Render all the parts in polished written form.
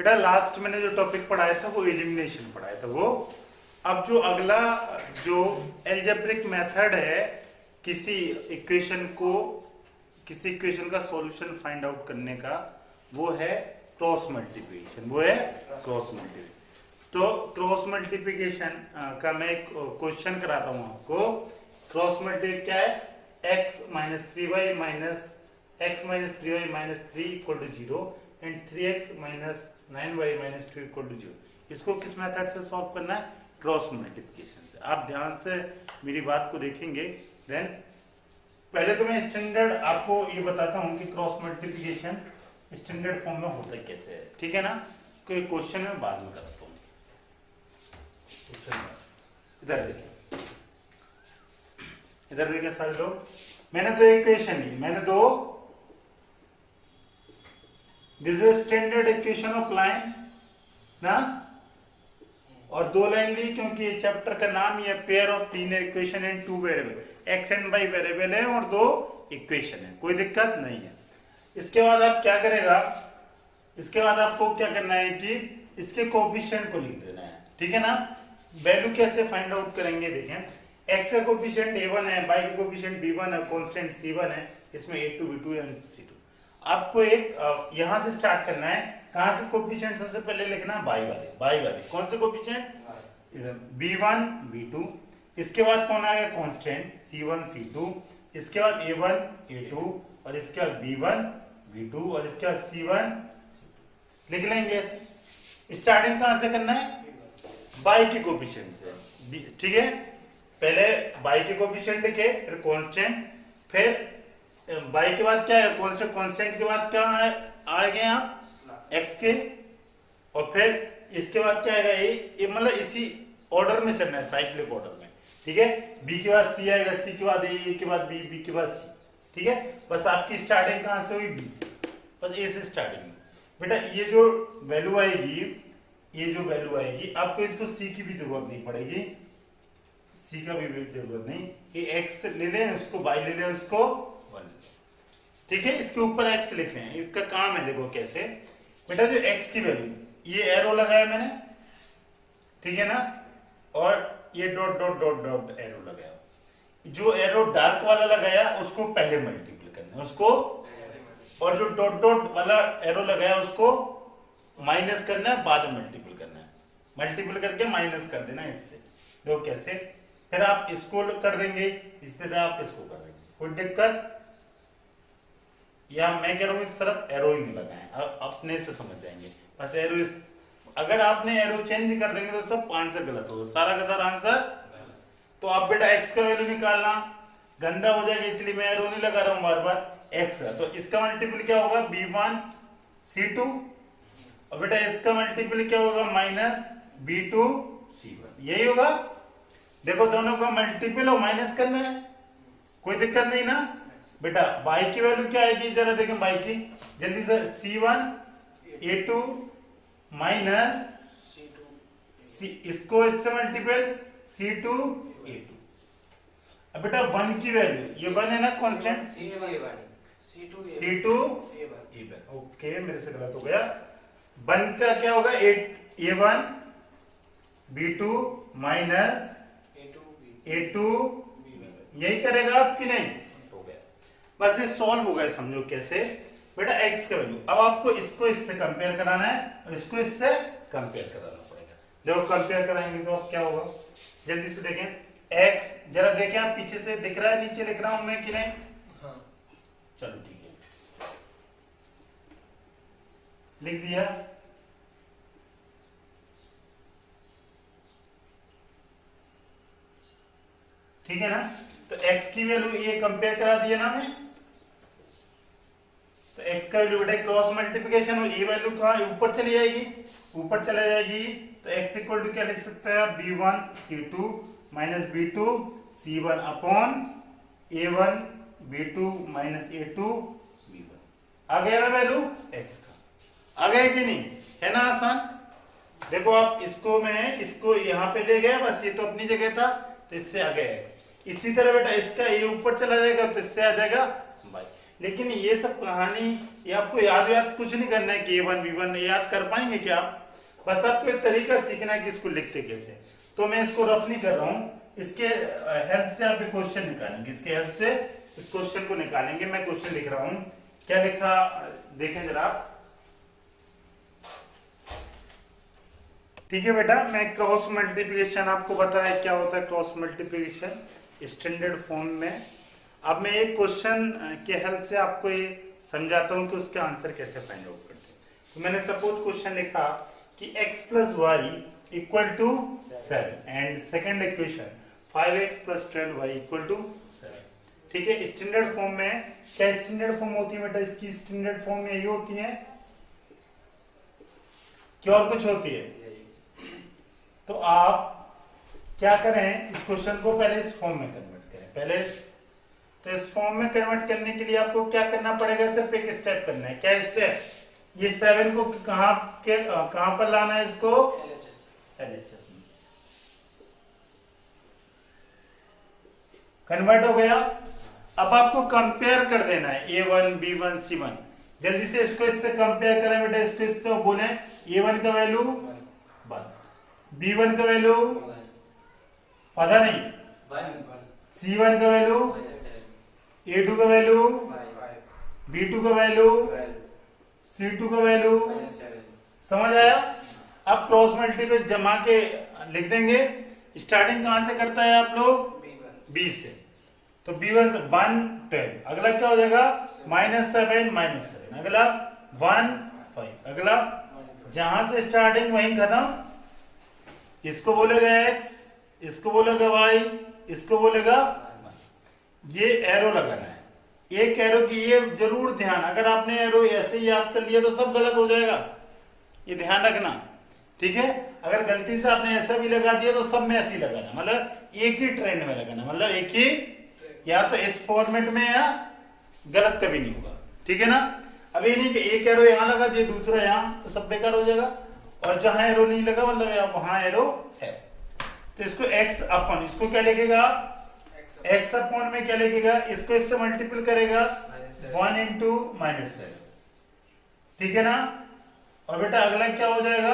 बेटा लास्ट मैंने जो टॉपिक पढ़ाया था वो एलिमिनेशन पढ़ाया था वो। अब जो अगला जो एल्जेब्रिक मेथड है किसी इक्वेशन का सॉल्यूशन फाइंड आउट करने का, वो है क्रॉस मल्टीप्लिकेशन। वो है क्रॉस मल्टीप्लिकेशन। तो क्रॉस मल्टीप्लिकेशन का मैं एक क्वेश्चन कराता हूं आपको। क्रॉस मल्टीप्लिकेशन क्या है? x minus 3y minus x minus 3y minus 3 equal to 0 and 3x minus 9y minus 2 equal to 0। इसको किस मेथड से सॉल्व करना है? क्रॉस मल्टीप्लिकेशन से। आप ध्यान से मेरी बात को देखेंगे। देन पहले तो मैं स्टैंडर्ड आपको ये बताता हूं कि क्रॉस मल्टीप्लिकेशन स्टैंडर्ड फॉर्म में होता है कैसे है, ठीक है ना? कोई क्वेश्चन में बाद में करता हूं। इधर देखिए, इधर देखिए सारे लोग, मैंने दो इक्वेशन ली, मैंने दो, this is standard equation of line ना, और दो लाइन ली क्योंकि ये चैप्टर का नाम ये पेयर ऑफ तीन equation and two variable, X and Y variable है और दो इक्वेशन है, कोई दिक्कत नहीं है। इसके बाद आप क्या करेगा, इसके बाद आपको क्या करना है कि इसके कोएफिशिएंट को लिख देना है, ठीक है ना? वैल्यू कैसे फाइंड आउट करेंगे देखें। x का कोएफिशिएंट a1 है, y का कोएफिशिएंट b1 है, कांस्टेंट c1 है, इसमें a2 b2 एंड c2। आपको एक यहां से स्टार्ट करना है। कहां के कोएफिशिएंट सबसे पहले लिखना है? y वाले। कौन से कोएफिशिएंट? इधर b1 b2। इसके बाद कौन आएगा? Constant c1 c2। इसके बाद a1 a2 और इसके बाद b1 b2 और इसके बाद c1 लिख लेंगे ऐसे। स्टार्टिंग कहां से करना है? y के कोएफिशिएंट से, ठीक है? पहले y के कोएफिशिएंट लिखे, फिर कांस्टेंट, फिर y के बाद क्या है? कांस्टेंट। कांस्टेंट के बाद क्या आएंगे आप? x के, और फिर इसके बाद क्या आएगा? ये मतलब इसी ऑर्डर में चलना है, साइक्लिक ऑर्डर में, ठीक है? b के बाद c आएगा, c के बाद a के बाद b के बाद c, ठीक है? बस आपकी स्टार्टिंग कहां से हुई? b से, बस a से स्टार्टिंग। बेटा ये जो वैल्यू आएगी, ये जो वैल्यू आएगी, आपको इसको c की भी जरूरत नहीं पड़ेगी, c का भी जरूरत नहीं। ये x ले लें, उसको y ले लें, उसको 1 ले लें, ठीक है? इसके ऊपर x लिख लें। इसका काम है, देखो कैसे। बेटा जो x की वैल्यू, ये एरो लगाया मैंने, ठीक है ना, और ये dot dot dot dot arrow लगाया। जो एरो डार्क वाला लगाया उसको पहले मल्टीपल करना है उसको, और जो डॉट डॉट वाला एरो लगाया उसको माइनस करना है, बाद में मल्टीपल करना है। मल्टीपल करके माइनस कर देना इससे। देखो कैसे। फिर आप इसको कर देंगे, इस तरह आप इसको कर देंगे, कोई दिक्कत? या मैं कह रहा हूं इस तरफ एरो ही नहीं लगाएं, अपने से समझ जाएंगे। बस एरो इस, अगर आपने एरो चेंज कर देंगे तो सब आंसर गलत होगा, सारा का सारा आंसर। तो आप बेटा x का वैल्यू निकालना, गंदा हो जाएगा इसलिए मैं एरो नहीं लगा रहा हूं बार बार। x है तो इसका मल्टीपल क्या होगा? b1 c2, और बेटा इसका मल्टीपल क्या होगा? माइनस b2 c1, यही होगा। देखो दोनों का मल्टीपल और माइनस करना है, कोई दिक्कत नहीं ना? बेटा y की वैल्यू क्या आएगी जरा देखें, y की जल्दी से, c1 a2 माइनस इसको इससे मल्टीपल c2 a2। अब बेटा 1 की वैल्यू, ये 1 है ना कांस्टेंट, c2 a1, ओके मेरे से गलत हो गया। 1 का क्या होगा? a1 b2 माइनस a2 यही करेगा आप कि नहीं? हो गया, बस ये सॉल्व हो गया। समझो कैसे। बेटा x का वैल्यू, अब आपको इसको इससे कंपेयर कराना है और इसको इससे कंपेयर कराना पड़ेगा। जब कंपेयर कराएंगे तो अब क्या होगा? जल्दी से देखें। x जरा देखें, आप पीछे से दिख रहा है, नीचे लिख रहा हूं मैं कि नहीं? हाँ। चलो ठीक है, लिख दिया। ठीक है ना? तो x की वैल्यू ये कंपेयर करा दिया ना मैं, तो x का वैल्यू बेटा क्रॉस मल्टीप्लिकेशन हो, ये वैल्यू कहां? ऊपर चली जाएगी, ऊपर चला जाएगी। तो x इक्वल टू क्या लिख सकता है? b1 c2 minus b2 c1 upon a1 b2 minus a2 b1। आ गया ना वैल्यू x का? आ गया कि नहीं? है ना आसान? देखो आप इसको, मैं इसको यहां पे ले गया, बस ये तो अपनी जगह था, तो इससे आ गया x। इसी तरह बेटा इसका ये ऊपर चला जाएगा तो इससे आ जाएगा y। लेकिन ये सब कहानी ये आपको याद कुछ नहीं करना है कि A1 B1 याद कर पाएंगे क्या आप? बस आपको एक तरीका सीखना है कि इसको लिखते कैसे। तो मैं इसको रफ नहीं कर रहा हूँ, इसके हेल्प से आप क्वेश्चन निकालेंगे, इसके हेल्प से इस क्वेश्चन को निकालेंगे। मैं क्वेश्चन लिख रहा हूँ, क्या लिखा देखें जरा आप। ठीक है बेटा, मैं क्रॉस मल्टीप्लिकेशन आपको बताया क्या होता है क्रॉस मल्टीप्लिकेशन स्टैंडर्ड फॉर्म में। अब मैं एक क्वेश्चन के हेल्प से आपको ये समझाता हूँ कि उसके आंसर कैसे फाइंड आउट करते हैं। तो मैंने सपोज क्वेश्चन लिखा कि x plus Y equal to 7 and second equation 5x plus 12y equal to 7। ठीक है, स्टैंडर्ड फॉर्म में क्या स्टैंडर्ड फॉर्म होती है बेटा? इसकी स्टैंडर्ड फॉर्म यही होती है क्या और कुछ होती है? तो आप क्या करें, इस क्वेश्चन को पहले इस फॉर्म में कन्वर्ट करें। पहले तो इस फॉर्म में कन्वर्ट करने के लिए आपको क्या करना पड़ेगा? सिर्फ एक स्टेप करना है। क्या स्टेप? ये 7 को कहां पर लाना है? इसको LHS में कन्वर्ट हो गया। अब आपको कंपेयर कर देना है A1 B1 C1। जल्दी से इसको इससे कंपेयर करें बेटा, इसको इससे बोले A1 का वैल्यू 1, B1 का वैल्यू पता नहीं, C1 का वैल्यू, A2 का वैल्यू, B2 का वैल्यू, C2 का वैल्यू। समझ आया? अब क्रॉस मल्टीप्लाई जमा के लिख देंगे। स्टार्टिंग कहां से करता है आप लोग? B से। तो B1 1 10, अगला क्या हो जाएगा? -7 अगला 1 5, अगला जहां से स्टार्टिंग वहीं खत्म। इसको बोलेगा x, इसको बोलेगा y, इसको बोलेगा। ये एरो लगाना है, एक एरो की ये जरूर ध्यान, अगर आपने एरो ऐसे ही याद कर लिया तो सब गलत हो जाएगा, ये ध्यान रखना। ठीक है, अगर गलती से आपने ऐसा भी लगा दिया तो सब में ऐसे ही लगाना, मतलब एक ही ट्रेंड में लगाना, मतलब एक ही, या तो इस फॉर्मेट में या गलत कभी नहीं होगा। ठीक है ना? अब ये नहीं कि एक एरो यहां लगा दिया दूसरा यहां, तो सब बेकार हो जाएगा। और जहां एरो नहीं लगा मतलब वहां एरो है। तो इसको x अपॉन, इसको क्या लिखेगा? x अपॉन में क्या लिखेगा? इसको इससे मल्टीपल करेगा 1 इंटू -7। ठीक है ना? और बेटा अगला क्या हो जाएगा?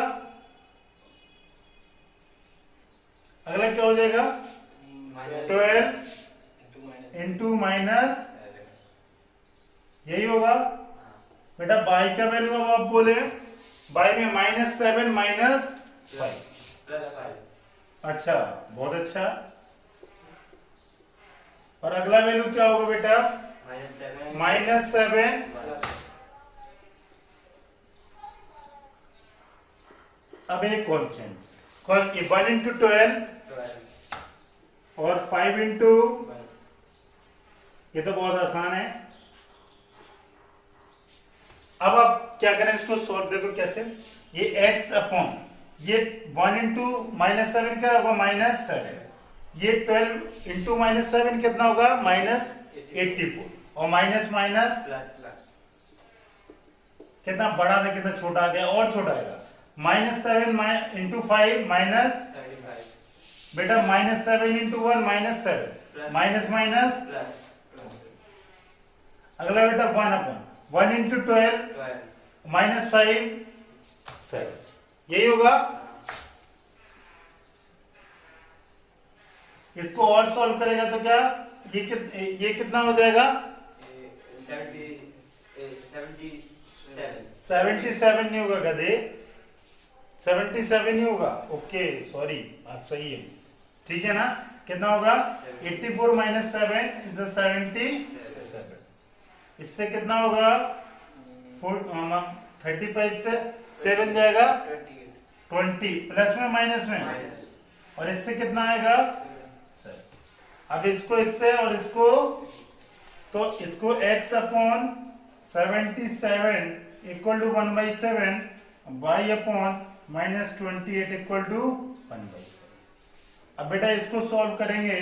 अगला क्या हो जाएगा? 12 इंटू माइनस, यही होगा बेटा। y का वैल्यू अब आप बोले, y में -7 -5। अच्छा, बहुत अच्छा। और अगला वैल्यू क्या होगा बेटा? -7 अब एक कॉन्स्टेंट 1 इंटू 12 और 5 इंटू, ये तो बहुत आसान है। अब आप क्या करें, इसको सॉल्व देखो कैसे। ये x अपॉन ये 1 इंटू -7 क्या होगा? -7। ये 12 इंटू -7 कितना होगा? -84। और माइनस माइनस कितना बड़ा था कितना छोटा आ गया, और छोटा आएगा। -7 इंटू 5 माइनस, बेटा -7 इंटू 1 -7, माइनस माइनस, अगला बेटा 1 अपॉन 1 इंटू 12 -5 7, यही होगा। इसको और सॉल्व करेगा तो क्या ये कितना हो जाएगा? 77 नहीं होगा गधे, 77 नहीं होगा। ओके सॉरी, आप सही है, ठीक है ना। कितना होगा? 84 माइनस 7 इज 77। इससे कितना होगा? 35 से 7 जाएगा 20, प्लस में माइनस में, और इससे कितना आएगा? 7। अब इसको इससे और इसको, तो इसको x upon 77 equal to 1/7, y upon -28 equal to 1/7। अब बेटा इसको सॉल्व करेंगे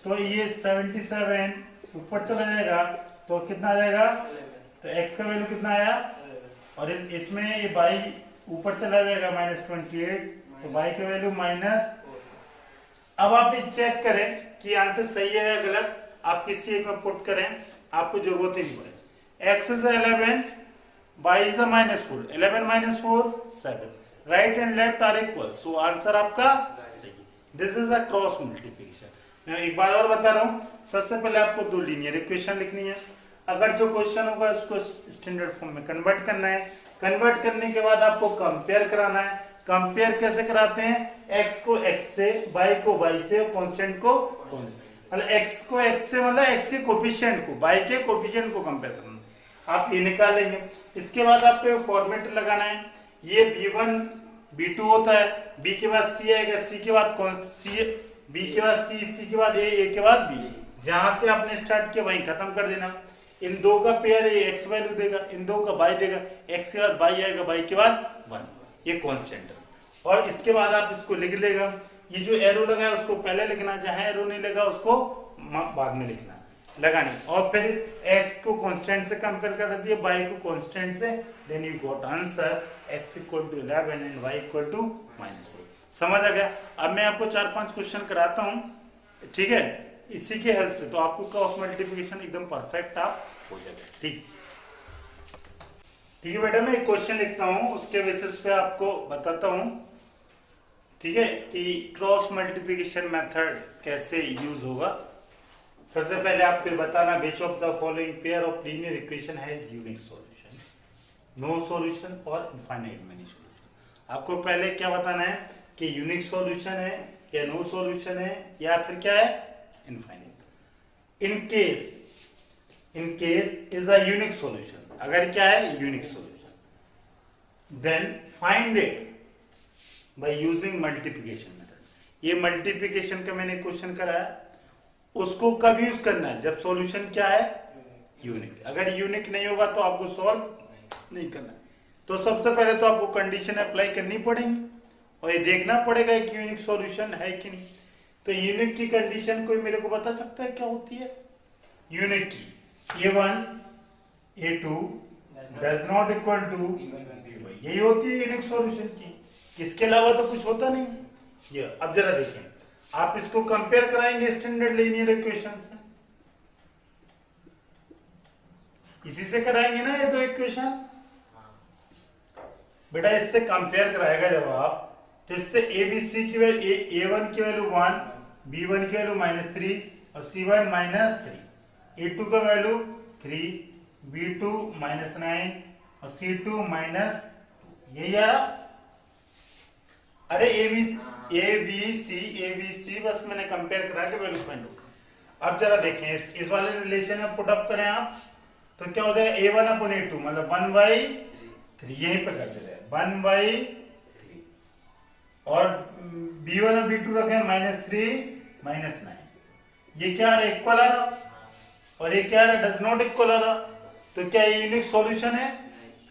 तो ये 77 ऊपर चला जाएगा तो कितना आ जाएगा? तो x का वैल्यू कितना आया? और इसमें ये y ऊपर चला जाएगा -28, तो y का वैल्यू माइनस। अब आप ये चेक करें कि आंसर सही है या गलत। आप किसी एक में पुट करें, आपको जरूरत ही नहीं पड़े। x is 11, y is a -4, 11 - 4 7, right and left are equal, so answer आपका सही। This is a cross multiplication. मैं एक बार और बता रहा हूँ, सबसे पहले आपको दो लीनियर इक्वेशन लिखनी है, अगर जो क्वेश्चन होगा उसको स्टैंडर्ड फॉर्म में कन्वर्ट करना है, कन्वर्ट करने के बाद आपको कंपेयर कराना है। कंपेयर कैसे कराते हैं, x को x से, y को y से, कांस्टेंट को मतलब x को x से मतलब x के कोफिशिएंट को y के कोफिशिएंट को कंपेयर करना, आप ये निकाल लेंगे। इसके बाद आपको फॉर्मेट लगाना है, ये b1 b2 होता है, b के बाद c आएगा, c के बाद c, b के बाद c के बाद a के बाद b, जहां से आपने स्टार्ट किया वहीं खत्म कर देना। इन दो का पेयर ये x वैल्यू देगा, इन दो का y देगा, x के बाद y आएगा, y के बाद 1, ये कांस्टेंट है। और इसके बाद आप इसको लिख लेगा, ये जो एरो लगा है उसको पहले लिखना, जहां एरो नहीं लगा उसको बाद में लिखना लगानी, और फिर x को कांस्टेंट से कंपेयर कर दिया, y को कांस्टेंट से, then you got answer x = 11 and y = -4। समझ आ गया? अब मैं आपको 4-5 क्वेश्चन कराता हूं, ठीक है, इसी के हेल्प से, तो आपको क्रॉस मल्टीप्लिकेशन एकदम परफेक्ट आप हो जाएगा। ठीक है बेटा, मैं एक क्वेश्चन लिखता हूं, उसके बेसिस पे आपको बताता हूं, ठीक है, कि क्रॉस मल्टीप्लिकेशन मेथड कैसे यूज होगा। सबसे पहले आपको बताना, which of the following pair of linear equation has unique solution, no solution और इनफाइनाइट मेनी सॉल्यूशन। आपको पहले क्या बताना है कि यूनिक सॉल्यूशन है या नो सॉल्यूशन है या फिर क्या है, infinite. In case is a unique solution, अगर क्या है unique solution, then find it by using multiplication method. ये मल्टीप्लिकेशन का मैंने क्वेश्चन कराया, उसको कब यूज करना है, जब सॉल्यूशन क्या है, यूनिक। अगर यूनिक नहीं होगा तो आपको सॉल्व नहीं करना है। तो सबसे पहले तो आपको कंडीशन अप्लाई करनी पड़ेगी और ये देखना पड़ेगा कि यूनिक सॉल्यूशन है कि नहीं। तो यूनिक की कंडीशन कोई मेरे को बता सकता है क्या होती है? यूनिक की A1 A2 does not equal to, यही होती है यूनिक सॉल्यूशन की, इसके अलावा तो कुछ होता नहीं। ये अब जरा देखें, आप इसको कंपेयर कराएंगे स्टैंडर्ड लीनियर इक्वेशन से, इसी से कराएंगे ना ये दो इक्वेशन बेटा, इससे कंपेयर कराएगा जब आप, तो इससे ABC की वैल्यू, A1 की वैल्यू 1, B1 की वैल्यू -3 और C1 -3, A2 का वैल्यू 3, B2 -9 और C2 -2, यही आ रहा। अरे ABC बस मैंने कंपेयर करा के वैल्यू फाइंड होगा। अब जरा देखें, इस वाले रिलेशन में पुट अप करें आप, तो क्या हो जाएगा, A1/A2 मतलब 1/3, यहीं पे कर दे रहे हैं 1/3, और B1 और B2 रखें -3 -9, ये क्या आ रहा है, इक्वल आ रहा, और ये क्या आ रहा है, डज नॉट इक्वल आ रहा। तो क्या ये यूनिक सॉल्यूशन है?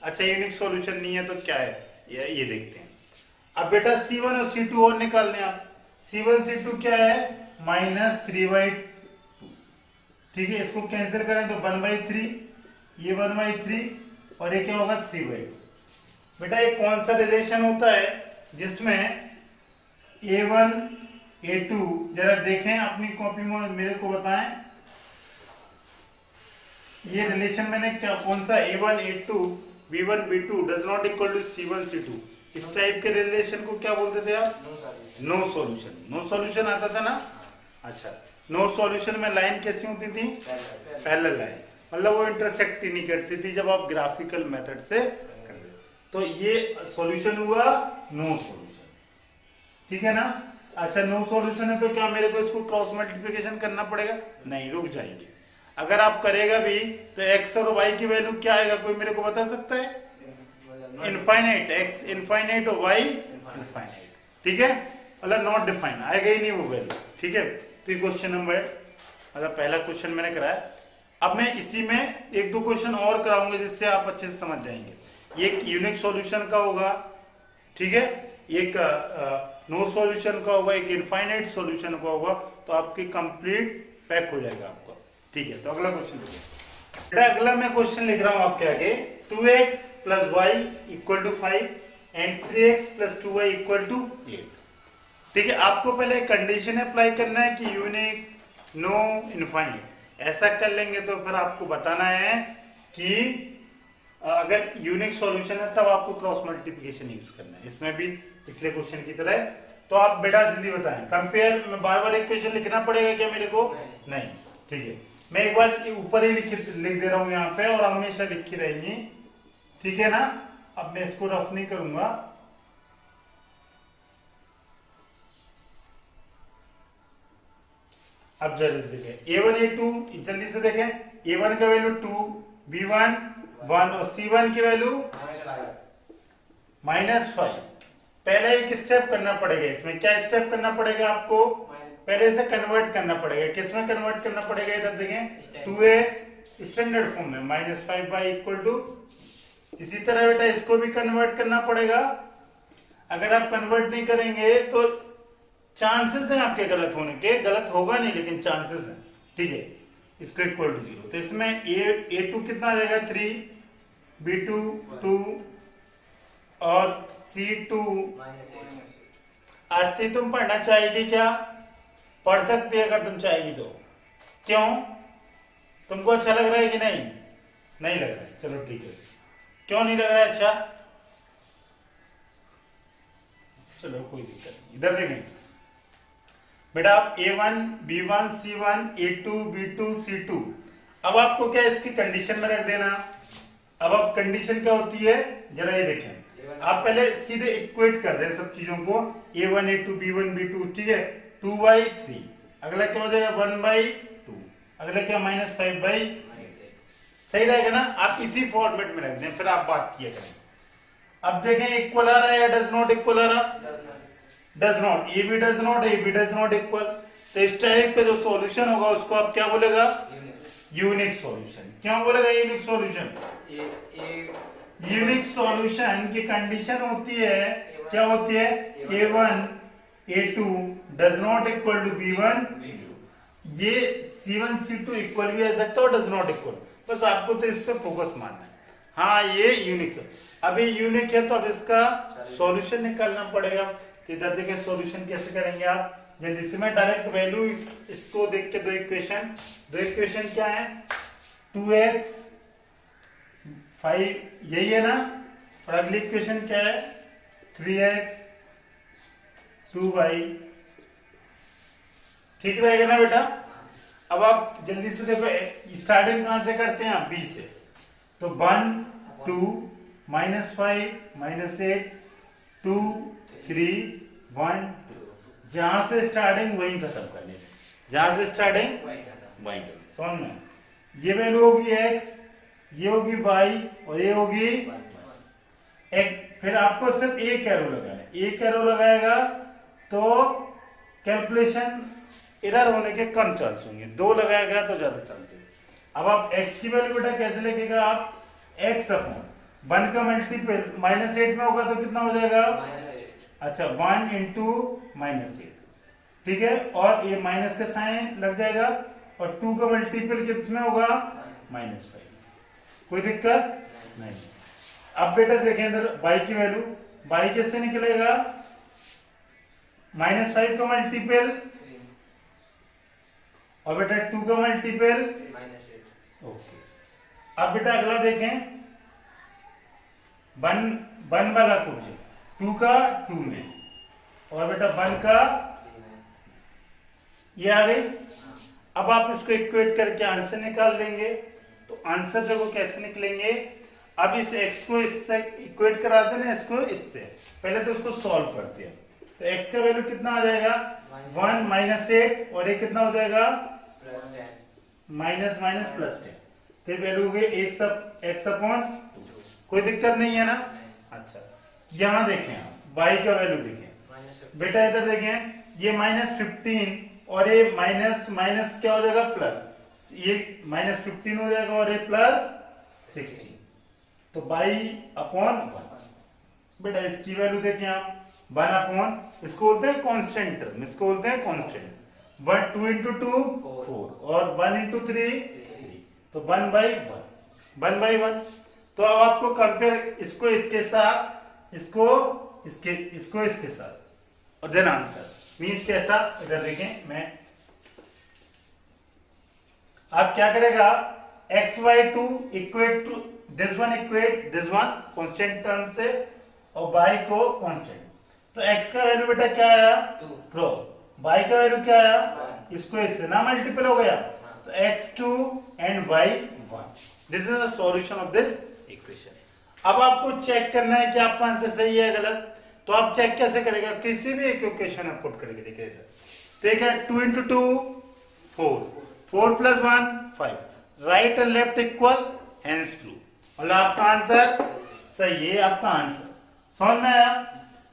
अच्छा, यूनिक सॉल्यूशन नहीं है तो क्या है, ये देखते हैं। अब बेटा C1 और C2 और निकालने आप, C1 C2 क्या है, -3/2, ठीक है, इसको कैंसिल करें तो 1/3, ये 1/3 और ये क्या होगा 3/2। बेटा ये कौन सा रिलेशन होता है जिसमें A1 A2, जरा देखें अपनी कॉपी में, मेरे को बताएं, ये रिलेशन मैंने क्या, कौन सा, A1 A2 B1 B2 does not equal to C1 C2, इस टाइप के रिलेशन को क्या बोलते थे आप, नो सॉल्यूशन। नो सॉल्यूशन आता था ना। अच्छा, नो सॉल्यूशन में लाइन कैसी होती थी, पैरेलल लाइन, मतलब वो इंटरसेक्ट ही नहीं करती थी जब आप ग्राफिकल मेथड से करते। तो ये सॉल्यूशन हुआ नो सॉल्यूशन, ठीक है ना। अच्छा, नो सॉल्यूशन है तो क्या मेरे को इसको क्रॉस मल्टीप्लिकेशन करना पड़ेगा? नहीं, रुक जाएंगे। अगर आप करेगा भी तो x और y की वैल्यू क्या आएगा, कोई मेरे को बता सकता है? इनफाइनाइट, x इनफाइनाइट और y इनफाइनाइट, ठीक है, मतलब नॉट डिफाइन, आएगा ही नहीं वो वैल्यू, ठीक है। तो ये क्वेश्चन नंबर, मतलब पहला क्वेश्चन मैंने कराया। अब मैं इसी में एक दो क्वेश्चन और कराऊंगा जिससे आप अच्छे से समझ जाएंगे। एक यूनिक सॉल्यूशन का होगा, ठीक है, एक नो सॉल्यूशन का होगा, एक इनफाइनाइट सॉल्यूशन का होगा, तो आपकी कंप्लीट पैक हो जाएगा आपका, ठीक है। तो अगला क्वेश्चन देखिए बेटा, अगला मैं क्वेश्चन लिख रहा हूं आपके आगे, 2x + y = 5 and 3x + 2y = 8, ठीक है। आपको पहले कंडीशन अप्लाई करना है कि यूनिक, नो, इनफाइनाइट, ऐसा कर लेंगे तो फिर आपको बताना है कि अगर यूनिक सॉल्यूशन है तब आपको क्रॉस मल्टीप्लिकेशन यूज करना है, इसमें भी पिछले क्वेश्चन की तरह। तो आप बेटा जल्दी बताएं, कंपेयर में बार बार इक्वेशन लिखना पड़ेगा क्या मेरे को? नहीं, ठीक है। मैं एक बार ऊपर ही लिख दे रहा हूं यहाँ पे, और हमेशा लिखी रहेंगी, ठीक है ना। अब मैं इसको रफ नहीं करूंगा। अब जल्दी देखें, A1 A2 जल्दी से देखें। A1 का वैल्यू 2, B1 1 और C1 की वैल्यू -5। पहले एक स्टेप करना पड़ेगा इसमें। क्या स्टेप करना पड़ेगा आपको? पहले इसे कन्वर्ट करना पड़ेगा। किस में कन्वर्ट करना पड़ेगा? इधर देखें, 2x स्टैंडर्ड फॉर्म में -5y इक्वल टू। इसी तरह बेटा इसको भी कन्वर्ट करना पड़ेगा। अगर आप कन्वर्ट नहीं करेंगे तो चांसेस हैं आपके गलत होने के। गलत होगा नहीं लेकिन चांसेस हैं, ठीक है। इसको इक्वल टू 0। तो इसमें A2 कितना आ जाएगा? 3, B2 2 और C2 आस्ती। तुम पढ़ना चाहेगी क्या? पढ़ सकती है अगर तुम चाहेगी तो। क्यों? तुमको अच्छा लग रहा है कि नहीं? नहीं लग रहा है, चलो ठीक है। क्यों नहीं लग रहा है अच्छा? चलो कोई दिक्कत नहीं। इधर देखें बेटा, आप A1 B1 C1 A2 B2 C2। अब आपको क्या इसकी कंडीशन में रख देना। अब आप कंडीशन क्या होती है जरा ये देखें। आप पहले सीधे इक्वेट कर दें सब चीजों को। A1 A2 B1 B2, ठीक है। 2/3, अगला क्या हो जाएगा? 1/2, अगला क्या? -5/। सही रहेगा ना? आप इसी फॉर्मेट में रख दें, फिर आप बात किया करें। अब देखें इक्वल आ रहा है या डज नॉट इक्वल आ रहा? Does not. A B does not, A B does not equal. तो इस टाइप पे जो सॉल्यूशन होगा उसको आप क्या बोलेगा? Unique solution. क्यों बोलेगा यूनिक सॉल्यूशन? यूनिक सॉल्यूशन की कंडीशन होती है, क्या होती है? A1 A2 does not equal to B1 ये C1 C2 इक्वल भी आ सकता है और डज नॉट इक्वल। बस आपको तो इस पे फोकस मारना है। हाँ, ये यूनिक। अभी यूनिक है तो अब इसका सॉल्यूशन निकालना पड़ेगा। इधर देखें सॉल्यूशन कैसे करेंगे आप जल्दी से। मैं डायरेक्ट वैल्यू इसको देख के दो इक्वेशन क्या है? 2x 5 यही है ना। और अगली इक्वेशन क्या है? 3x 2y। ठीक रहेगा ना बेटा? अब आप जल्दी से देखो, स्टार्टिंग कहां से करते हैं? b से। तो 1 2 -5 -8 2 3 1 2। जहां से स्टार्टिंग वहीं खत्म कर लेते। जहां से स्टार्टिंग वहीं खत्म। समझ में? ये वैल्यू होगी x, ये होगी y और ये होगी x। फिर आपको सिर्फ एक एरो लगाना है। एक एरो लगाएगा तो कैलकुलेशन एरर होने के कम चांस होंगे, 2 लगाएगा तो ज्यादा चांसेस। अब आप x की वैल्यू बेटा कैसे लिखेगा आप? x अपॉन 1 का मल्टीपल -8 में होगा तो कितना हो जाएगा? अच्छा 1 इंटू -8, ठीक है। और ये माइनस का साइन लग जाएगा और 2 का मल्टीपल किस में होगा? -5। कोई दिक्कत नहीं। अब बेटा देखें इधर y की वैल्यू, y कैसे निकलेगा? -5 का मल्टीपल और बेटा 2 का मल्टीपल ओके। अब बेटा अगला देखें, 1 वाला को 2 का 2 में और बेटा 1 का ये आ गई। अब आप इसको इक्वेट करके आंसर निकाल देंगे। तो आंसर देखो कैसे निकलेंगे। अब इस x को इससे इक्वेट करा देना, इसको इससे। पहले तो इसको सॉल्व करते हैं। तो x का वैल्यू कितना आ जाएगा? 1 -8 और ये कितना हो जाएगा? -10। फिर वैल्यू हो गई x अपॉन 2। कोई दिक्कत नहीं है ना? अच्छा, यहां देखें आप y का वैल्यू देखें बेटा। इधर देखें ये -15 और ये माइनस क्या हो जाएगा? प्लस। ये -15 हो जाएगा और ये +16। तो y/1 बेटा इसकी वैल्यू देखें आप 1/, इसको बोलते हैं कांस्टेंट टर्म, इसको बोलते हैं कांस्टेंट। 1 2 इंटू 2 4 और 1 इंटू 3 3। तो 1/1। तो अब आपको कंपेयर इसको इसके साथ, इसको इसके साथ और देन आंसर मीन्स कैसा? इधर देखें, मैं आप क्या करेगा xy2 equate to this one equate this one constant term से और y को कांस्टेंट। तो x का वैल्यू बेटा क्या आया 2 क्रॉस, y का वैल्यू क्या आया 1 इसको इससे ना मल्टीपल हो गया तो x2 and y1। This is the solution of this equation. अब आपको चेक करना है कि आपका आंसर सही है गलत। तो आप चेक कैसे करेगा, किसी भी एक इक्वेशन आप पुट करके देखिएगा। ठीक है 2 into 2 4 4 plus 1 5 right and left equal hence prove. मतलब आपका आंसर सही है, आपका आंसर समझ में आया।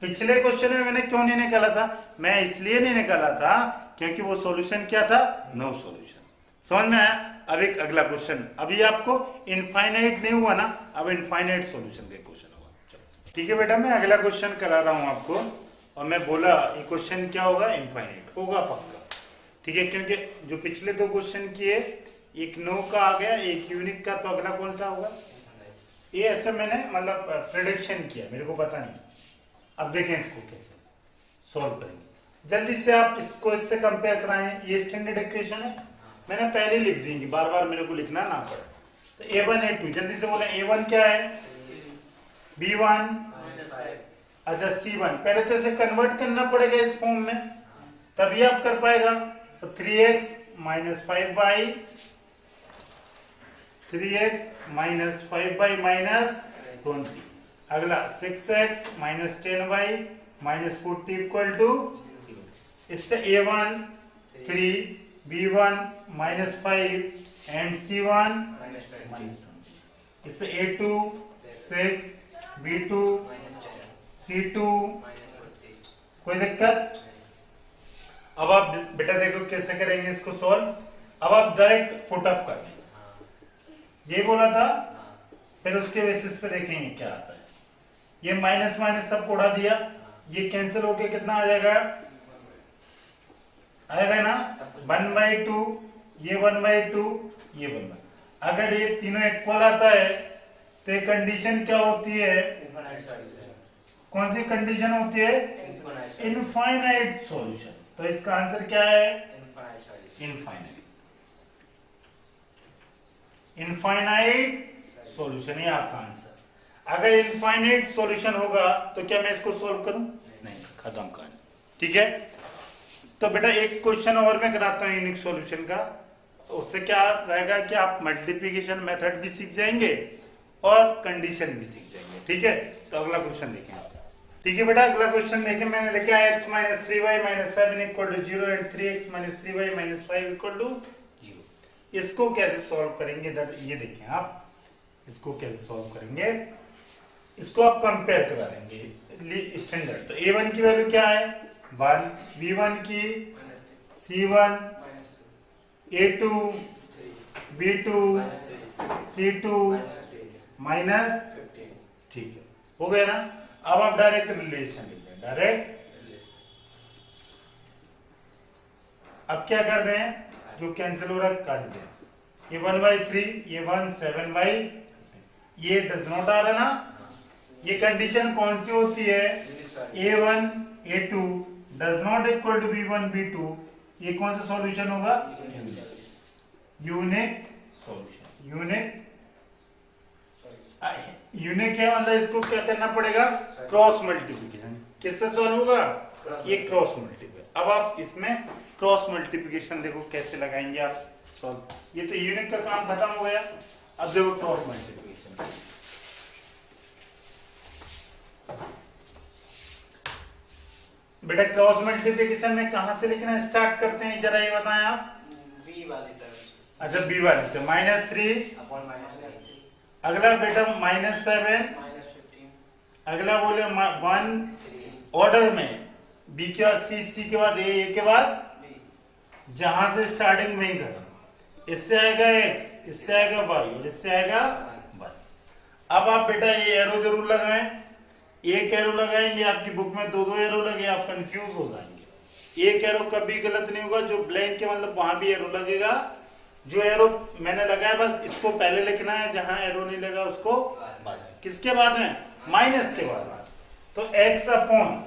पिछले क्वेश्चन में मैंने क्यों नहीं निकाला था, मैं इसलिए नहीं निकाला था क्योंकि वो सॉल्यूशन क्या था, नो सॉल्यूशन। समझ में आया। अब एक अगला क्वेश्चन, अभी आपको इनफाइनाइट नहीं हुआ ना, अब इनफाइनाइट सॉल्यूशन का क्वेश्चन होगा। ठीक है बेटा, मैं अगला क्वेश्चन करा रहा हूं आपको और मैं बोला ये क्वेश्चन क्या होगा, इनफाइनाइट होगा पक्का। ठीक है, क्योंकि जो पिछले दो क्वेश्चन किए, एक नो का आ गया, एक यूनिक का, तो अगला कौन सा होगा ये ऐसे मैंने मतलब प्रेडिक्शन किया, मेरे को पता नहीं। अब देखें इसको कैसे सॉल्व करेंगे। जल्दी से आप इसको इससे कंपेयर कराएं। ये स्टैंडर्ड इक्वेशन है, मैंने पहले लिख दी, बार बार मेरे को लिखना ना पड़े। तो a1 a2 जल्दी से बोले, a1 क्या है b1 अच्छा c1। पहले तो इसे कन्वर्ट करना पड़ेगा इस फॉर्म में, तभी आप कर पाएगा। तो 3x - 5y 3x - 5y - 20। अगला 6x - 10y - 40 इक्वल टू 0। इससे a1 3 b1 -5 एंड c1 -20। इससे a2 6 b2 c2 कोई दिक्कत। अब आप बेटा देखो कैसे करेंगे इसको सॉल्व। अब आप डायरेक्ट पुट अप कर दें, ये बोला था, फिर उसके बेसिस पे देखेंगे क्या आता है। ये माइनस माइनस सब उड़ा दिया, ये कैंसिल होके कितना आ जाएगा, आएगा ना 1/2, ये 1/2, ये 1/2। अगर ये तीनों इक्वल आता है तो ये कंडीशन क्या होती है, कौन सी कंडीशन होती है, इनफाइनाइट सॉल्यूशन। तो इसका आंसर क्या है, इनफाइनाइट इनफाइनाइट सॉल्यूशन है आपका आंसर। अगर इनफाइनाइट सॉल्यूशन होगा तो क्या मैं इसको सॉल्व करूं, नहीं, खत्म कहानी। ठीक है, तो बेटा एक क्वेश्चन और मैं कराता हूं यूनिक सॉल्यूशन का। तो उससे क्या रहेगा कि आप मल्टीप्लिकेशन मेथड भी सीख जाएंगे और कंडीशन भी सीख जाएंगे। ठीक है, तो अगला क्वेश्चन देखें आप। ठीक है बेटा, अगला क्वेश्चन देखें, मैंने लिखा है x - 3y - 7 equal to 0 and 3x - 3y - 5 equal to 0। इसको कैसे सॉल्व करेंगे, ये देखें आप, इसको कैसे सॉल्व करेंगे, इसको आप कंपेयर करा देंगे स्टैंडर्ड। तो a1 की वैल्यू क्या है 1, b1 की c1, a2 b2 c2 -15। ठीक है, हो गया ना। अब आप डायरेक्ट रिलेशन लिख लें, डायरेक्ट। अब क्या कर दें, जो कैंसिल हो रहा है काट दें। ये 1/3, ये 1 7/, ये डज नॉट आ रहा ना। ये कंडीशन कौन सी होती है, a1 a2 does not equal to b1 b2। ये कौन सा सॉल्यूशन होगा, यूनिक सॉल्यूशन। यूनिक है मतलब इसको क्या करना पड़ेगा, क्रॉस मल्टीप्लिकेशन। किससे सॉल्व होगा, ये क्रॉस मल्टीप्लिकेशन। अब आप इसमें क्रॉस मल्टीप्लिकेशन देखो कैसे लगाएंगे आप सॉल्व। ये तो यूनिक का काम खत्म हो गया, अब देखो क्रॉस मल्टीप्लिकेशन। बेटा क्रॉस मल्टीप्लिकेशन में कहां से लिखना स्टार्ट करते हैं, जरा ये बताएं आप। बी वाली तरफ। अच्छा बी वाले से -3, अगला बेटा -7, अगला बोले 1 ऑर्डर में, बी के बाद सी के बाद ए के बाद जहां से स्टार्टिंग में ही खत्म। इससे आएगा x, इससे आएगा y और इससे आएगा y। अब आप बेटा ये एरो जरूर लगाएं, एक एरो लगाएंगे, आपकी बुक में 2-2 एरो लगे, आप कंफ्यूज हो जाएंगे। एक एरो कभी गलत नहीं होगा, जो ब्लैंक के मतलब वहां भी एरो लगेगा। जो एरो मैंने लगाया बस इसको पहले लिखना है, जहां एरो नहीं लगा उसको बाद। किसके बाद में, माइनस के बाद। तो x अपॉन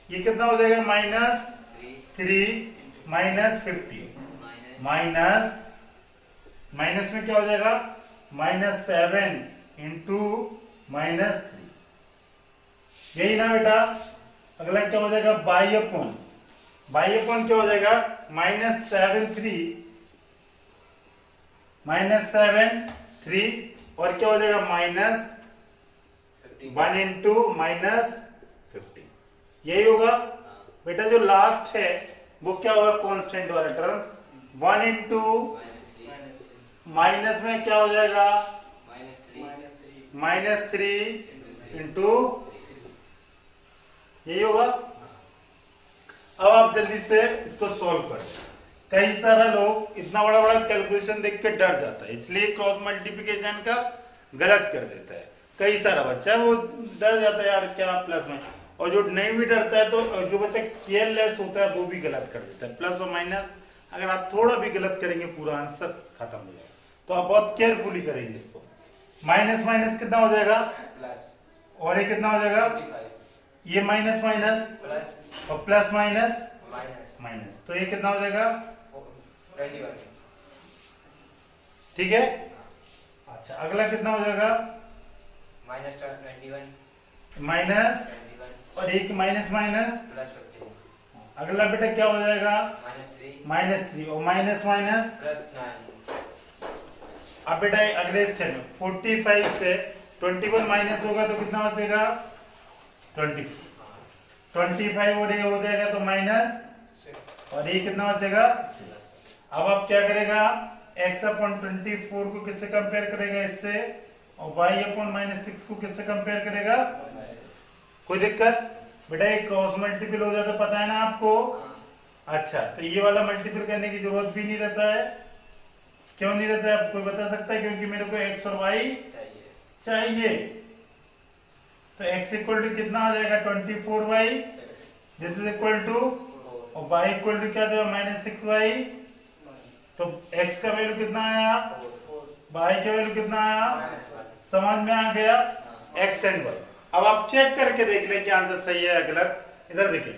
ये कितना हो जाएगा, -3 -15 माइनस में क्या हो जाएगा, -7 इंटू -3, यही ना बेटा। अगला क्या हो जाएगा, बाई अपॉन क्या हो जाएगा, -7 3 और क्या हो जाएगा -1 इंटू -15, यही होगा बेटा। जो लास्ट है वो क्या होगा, कांस्टेंट वाला टर्म, 1 इंटू माइनस में क्या हो जाएगा, -3 इंटू, यही होगा। अब आप जल्दी से इसको सॉल्व करें। कई सारा लोग इतना बड़ा बड़ा कैलकुलेशन देख के डर जाता है, इसलिए क्रॉस मल्टीप्लिकेशन का गलत कर देता है। कई सारा बच्चा वो डर जाता है, यार क्या प्लस में, और जो नहीं भी डरता है, तो जो बच्चा केयरलेस होता है वो भी गलत कर देता है। प्लस और माइनस अगर आप थोड़ा भी गलत करेंगे पूरा आंसर खत्म हो जाएगा, तो आप बहुत केयरफुली करेंगे इसको। माइनस माइनस कितना हो जाएगा, प्लस, और ये कितना हो जाएगा, ये माइनस माइनस प्लस और प्लस माइनस माइनस, माइनस, तो ये कितना हो जाएगा, 21, ठीक है। अच्छा अगला कितना हो जाएगा, -21 माइनस, और एक माइनस माइनस, +15, अगला बेटा क्या हो जाएगा, -3 और माइनस माइनस, +9, अब बेटा अगले स्टेप में 45 से 21 माइनस होगा तो कितना बचेगा, 24, 25 और ये हो जाएगा तो माइनस, और ये कितना बचेगा 6। अब आप क्या करेगा, x अपॉन 24 को किससे कंपेयर करेगा, इससे, और y अपॉन -6 को किससे कंपेयर करेगा, कोई दिक्कत बेटा, ये क्रॉस मल्टीपल हो जाता, पता है ना आपको। अच्छा तो ये वाला मल्टीपल करने की जरूरत भी नहीं रहता है, क्यों नहीं रहता है, आप कोई बता सकता है, क्योंकि मेरे को x और y चाहिए। तो x इक्वल टू कितना आ जाएगा, 24y, this is equal to, और y इक्वल टू क्या देगा, -6y, तो x का वैल्यू कितना आया, y का वैल्यू कितना आया, समझ में आ गया, x एंड y। अब आप चेक करके देख लें कि आंसर सही है या गलत। इधर देखिए,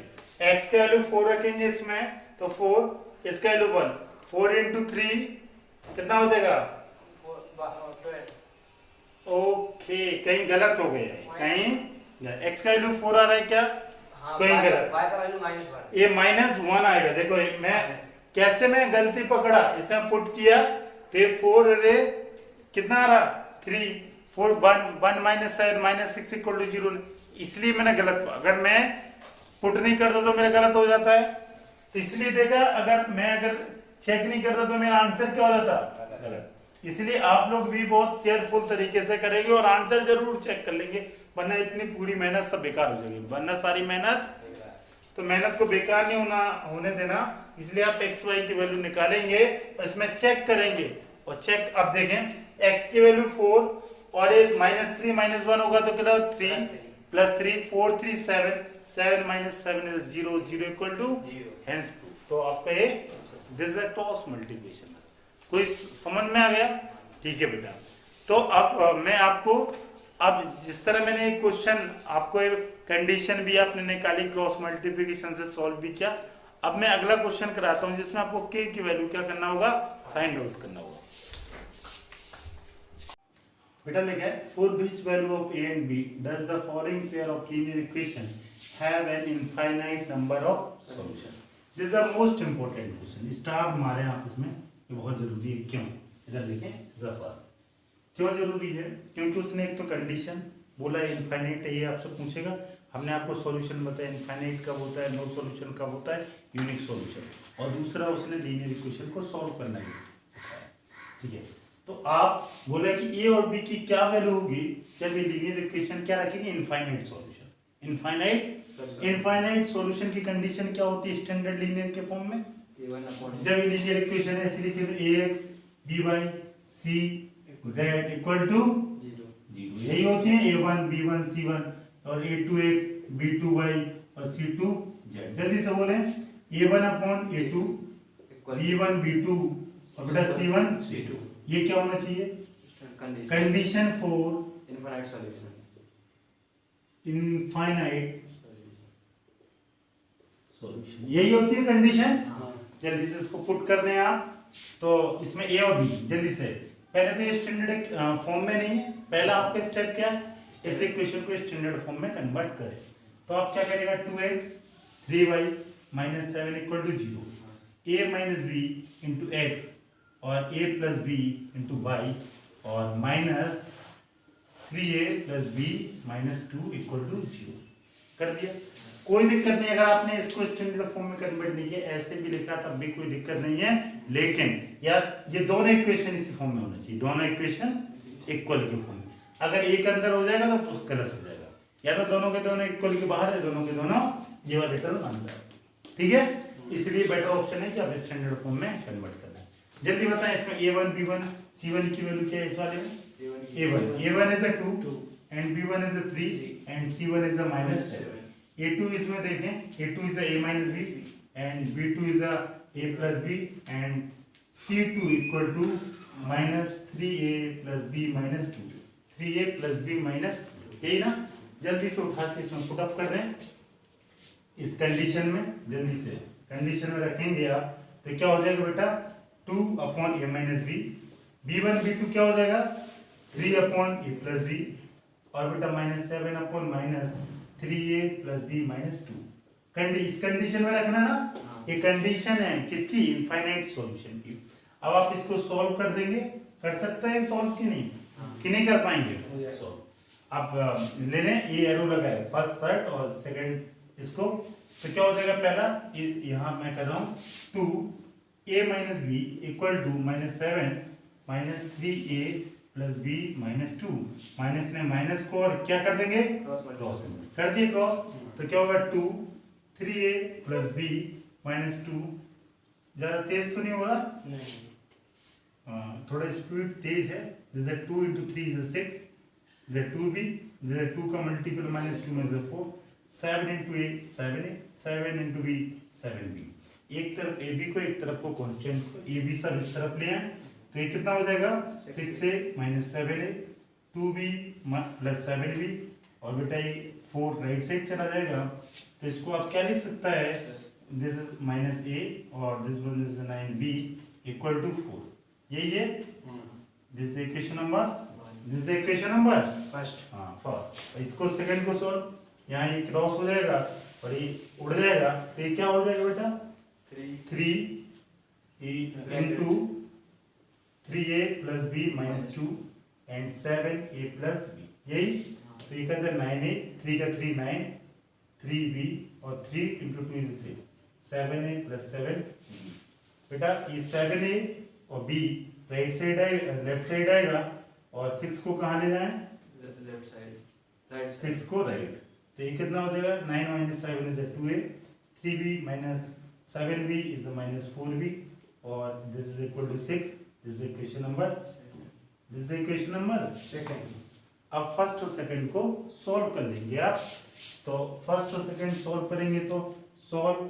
x का वैल्यू 4 रखेंगे इसमें तो 4, इसका वैल्यू 1, 4 इंटू 3 कितना हो जाएगा, ओके कहीं गलत हो गया है, कहीं x का वैल्यू 4 आ रहा है क्या, कहीं गलत, y का वैल्यू -1, ये -1 आएगा। देखो मैं कैसे, मैं गलती पकड़ा, इसमें पुट किया तो ये 4 रे कितना आ रहा, 3, 4 1 -7 -6 इक्वल टू 0, इसलिए मैंने गलत, अगर मैं पुट नहीं करता तो मेरा गलत हो जाता है, तो इसलिए देखा, अगर चेक नहीं करता तो मेरा आंसर क्या हो जाता, गलत। इसलिए आप लोग भी बहुत केयरफुल तरीके से करेंगे और आंसर जरूर चेक कर लेंगे, वरना इतनी पूरी मेहनत सब बेकार हो जाएगी, वरना सारी मेहनत, तो मेहनत को बेकार नहीं होने देना। इसलिए आप x y की वैल्यू निकालेंगे और इसमें चेक करेंगे, और चेक अब देखें, x की वैल्यू 4 और ये -3 -1 होगा तो कितना, 3 + 3 4 3 7 7 - 7 is 0 0 equal to 0, hence proof. तो आपका ये this is a cross multiplication. कोई समझ में आ गया, ठीक है बेटा। तो अब मैं आपको, अब जिस तरह मैंने एक क्वेश्चन आपको, कंडीशन भी आपने निकाली, क्रॉस मल्टीप्लिकेशन से सॉल्व भी किया, अब मैं अगला क्वेश्चन कराता हूं जिसमें आपको k की वैल्यू क्या करना होगा, फाइंड आउट करना होगा। बेटा लिखा है, for which value of a and b does the following pair of linear equation have an infinite number of solution। This is the most important question, star मारे आप इसमें, ये बहुत जरूरी है। क्यों, इधर देखें जफास, क्यों जरूरी है, क्योंकि उसने एक तो कंडीशन बोला इनफाइनाइट है, ये आपसे पूछेगा, हमने आपको सॉल्यूशन बताया, इनफाइनाइट कब होता है, नो सॉल्यूशन कब होता है, यूनिक सॉल्यूशन, और दूसरा उसने लीनियर इक्वेशन को सॉल्व करना है सिखाया, ठीक है। तो आप बोले कि ए और बी की क्या वैल्यू होगी जब ये लीनियर इक्वेशन क्या रखेंगे, इनफाइनाइट सॉल्यूशन। इनफाइनाइट सॉल्यूशन की कंडीशन क्या होती है स्टैंडर्ड लीनियर के फॉर्म में, जब ये लीनियर इक्वेशन है ऐसे लिखे तो ax by c z equal to 0, यही होती है a1 b1 c1 और a2x b2y और c2z। जल्दी से बोले, a1 upon a2 b1 b2 और बेटा c1 c2, ये क्या होना चाहिए, condition for infinite solution, infinite solution, यही होती है कंडीशन। जल्दी से इसको पुट कर दें आप, तो इसमें ए और बी जल्दी से, पहले तो ये स्टैंडर्ड फॉर्म में नहीं है, पहला आपका स्टेप क्या है, इस इक्वेशन को स्टैंडर्ड फॉर्म में कन्वर्ट करें। तो आप क्या करेगा 2x 3y minus 7 equal to 0, a minus b into x और a plus b into y और minus 3a plus B minus 2 equal to 0 कर दिया। कोई दिक्कत नहीं अगर आपने इसको स्टैंडर्ड फॉर्म में कन्वर्ट नहीं किया, ऐसे भी लिखा तब भी कोई दिक्कत नहीं है, लेकिन यार ये दोनों इक्वेशन इसी फॉर्म में होना चाहिए, दोनों इक्वेशन इक्वल के फॉर्म में। अगर एक अंदर हो जाएगा तो गलत हो जाएगा, या तो दोनों के दोनों इक्वल के बाहर है, दोनों के दोनों ये वाले टर्म अंदर, ठीक है। इसलिए बेटर ऑप्शन है कि आप स्टैंडर्ड फॉर्म में कन्वर्ट करना है। जल्दी बताएं इसमें a1 b1 c1 की वैल्यू क्या है इस वाले में, a1 is a 2 and b1 is a 3 and c1 is a minus 7, a2 इसमें देखें, a2 is a a minus b and b2 is a a plus b and c2 equal to minus 3a plus b minus 2, 3a plus b minus 2, यही ना। जल्दी से उठा के इसमें put up कर दें इस कंडीशन में, जल्दी से कंडीशन में रखेंगे आप तो क्या हो जाएगा बेटा 2 upon a minus B, b1 b2 क्या हो जाएगा 3 अपॉन a प्लस बी और बेटा minus 7 upon minus 3a plus B minus 2। इस कंडीशन में रखना ना, ये कंडीशन है किसकी, इनफाइनाइट सॉल्यूशन की। अब आप इसको सॉल्व कर देंगे, कर सकते हैं सॉल्व कि नहीं कर पाएंगे सॉल्व। आप ले लें, ये एरो लगा है फर्स्ट थर्ड और सेकंड इसको, तो क्या हो जाएगा पहला यहाँ मैं कर रहा हूँ 2a minus b equal to minus 7 minus 3a plus B minus 2, minus में माइनस को और क्या कर देंगे क्रॉस कर दिए क्रॉस, तो क्या होगा 2 3a प्लस बी माइनस 2, ज़्यादा तेज तो नहीं होगा, थोड़ा स्पीड तेज है, जैसे 2 इंटू 3 इज 6, जैसे 2b, जैसे 2 का मल्टीपल माइनस 2 में 4, 7 into a 7a, 7 into b 7b। एक तरफ ab को एक तरफ को कांस्टेंट को ab सब इस तरफ ले आए तो ये कितना हो जाएगा 6a minus 7a 2b plus 7b और बेटा ये 4 राइट साइड चला जाएगा, तो इसको आप क्या लिख सकता है, दिस इज माइनस a और this one is 9b equal to 4, यही है this equation number, this equation number first. हाँ फर्स्ट। इसको सेकंड को सॉल्व, यहाँ ये क्रॉस हो जाएगा और ये उड़ जाएगा, तो ये क्या हो जाएगा बेटा 3 into 3a plus b minus 2 and 7a plus b, यही। तो ये कहते हैं 9a, 3 का 3 9, 3b और 3 into 2 is 6, 7a plus 7b। बेटा ये 7a और b राइट साइड आएगा, लेफ्ट साइड आएगा और 6 को कहाँ ले जाएं लेफ्ट साइड, राइट 6 को राइट, तो ये कितना हो जाएगा 9 minus 7 is 2a, 3b minus 7b is minus 4b और this is equal to 6, this is equation number, this is equation number second. अब फर्स्ट और सेकंड को सॉल्व कर लेंगे आप, तो फर्स्ट और सेकंड सॉल्व करेंगे तो solve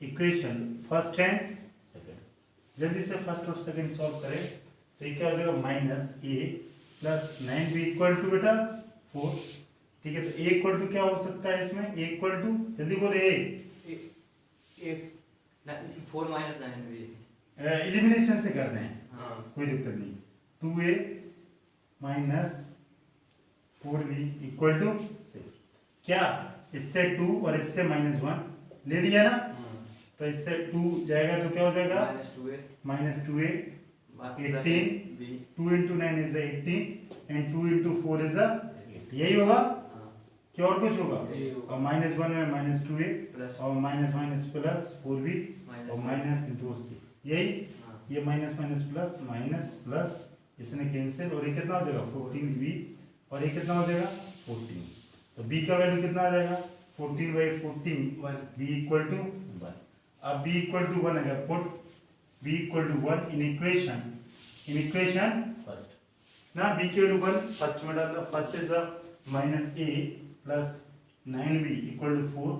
equation first and second, जल्दी से फर्स्ट और सेकंड सॉल्व करें तो ये क्या हो जाएगा minus a plus 9b equal to बेटा 4, ठीक है। तो a इक्वल टू क्या हो सकता है इसमें, a इक्वल टू जल्दी बोले a 4 माइनस 9b, एलिमिनेशन से करते हैं, हाँ कोई दिक्कत नहीं, 2a minus 4b equal to 6, क्या इससे 2 और इससे माइनस 1 ले लिया ना, तो इससे 2 जाएगा तो क्या हो जाएगा minus 2a 18, 2 into 9 is 18 and 2 into 4 is 8, यही होगा क्या और कुछ होगा, और माइनस 1 में माइनस 2a और माइनस माइनस प्लस 4b और माइनस इंटू 6, यही। ये minus minus plus minus plus इसने कैंसिल और ये कितना हो जाएगा 14b और ये कितना हो जाएगा 14, तो b का वैल्यू कितना आ जाएगा 14 बाई 14 b इक्वल टू 1। अब b इक्वल टू 1 अगर put b equal to 1 in equation first ना, b की वैल्यू 1 फर्स्ट में डालना, first is minus a plus 9b equal to 4,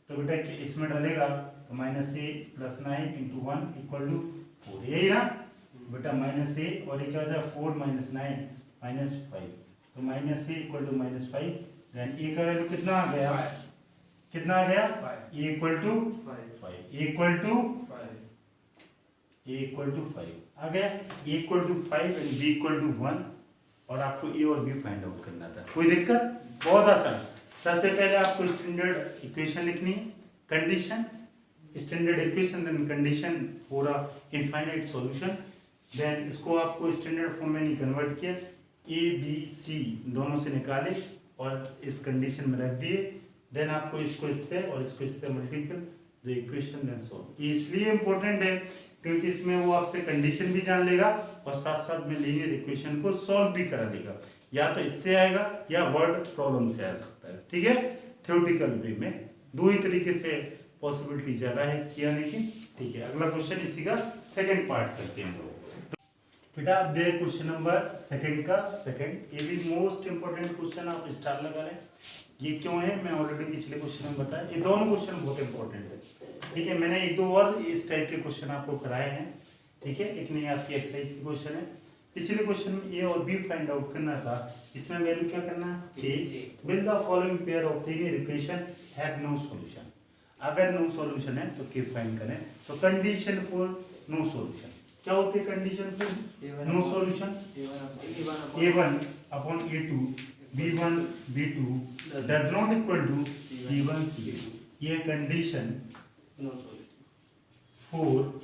तो बेटा इसमें डालेगा तो minus a plus 9 into 1 equal to 4, यही ना बेटा माइनस a और ये क्या हो जाएगा 4 माइनस 9 माइनस 5, तो minus a equal to minus 5, then a का वैल्यू कितना आ गया, कितना आ गया a equal to 5, a equal to a equal to 5 आ गया, a equal to 5 and b equal to 1, और आपको a और b फाइंड आउट करना था। कोई दिक्कत? बहुत आसान। सबसे पहले आपको स्टैंडर्ड इक्वेशन लिखनी है, condition, standard equation, then condition for a infinite solution, then इसको आपको स्टैंडर्ड फॉर्म में नहीं कन्वर्ट किया, a b c दोनों से निकाले और इस कंडीशन में रख दिए, देन आपको इसको इससे और इसको इससे multiple the equation then solve. ये इसलिए इंपॉर्टेंट है क्योंकि इसमें वो आपसे कंडीशन भी जान लेगा और साथ साथ में लीनियर इक्वेशन को सॉल्व भी करा लेगा, या तो इससे आएगा या वर्ड प्रॉब्लम से आ सकता है, ठीक है। थ्योरेटिकल वे में दो ही तरीके से पॉसिबिलिटी ज्यादा है इसकी आने की, ठीक है। अगला क्वेश्चन इसी का सेकंड पार्ट करते हैं। बेटा आप दे क्वेश्चन नंबर सेकंड का सेकंड, ये भी मोस्ट इंपोर्टेंट क्वेश्चन, आप स्टार लगा लें। ये क्यों है मैं ऑलरेडी पिछले क्वेश्चन में बताया, ये दोनों क्वेश्चन बहुत इंपॉर्टेंट है, ठीक है। मैंने एक दो और इस टाइप के क्वेश्चन आपको कराए हैं, ठीक है, लेकिन ये आपकी एक्सरसाइज की क्वेश्चन है। पिछले क्वेश्चन में ए और बी फाइंड आउट करना था, इसमें वैल्यू क्या करना है, ए will the following pair of linear equation have no solution. अगर नो सॉल्यूशन है तो के फाइंड करें, तो कंडीशन फॉर नो सॉल्यूशन क्या होती है, condition for no solution a1 upon a2 b1 b2 does not equal to c1 c2। ये कंडीशन फॉर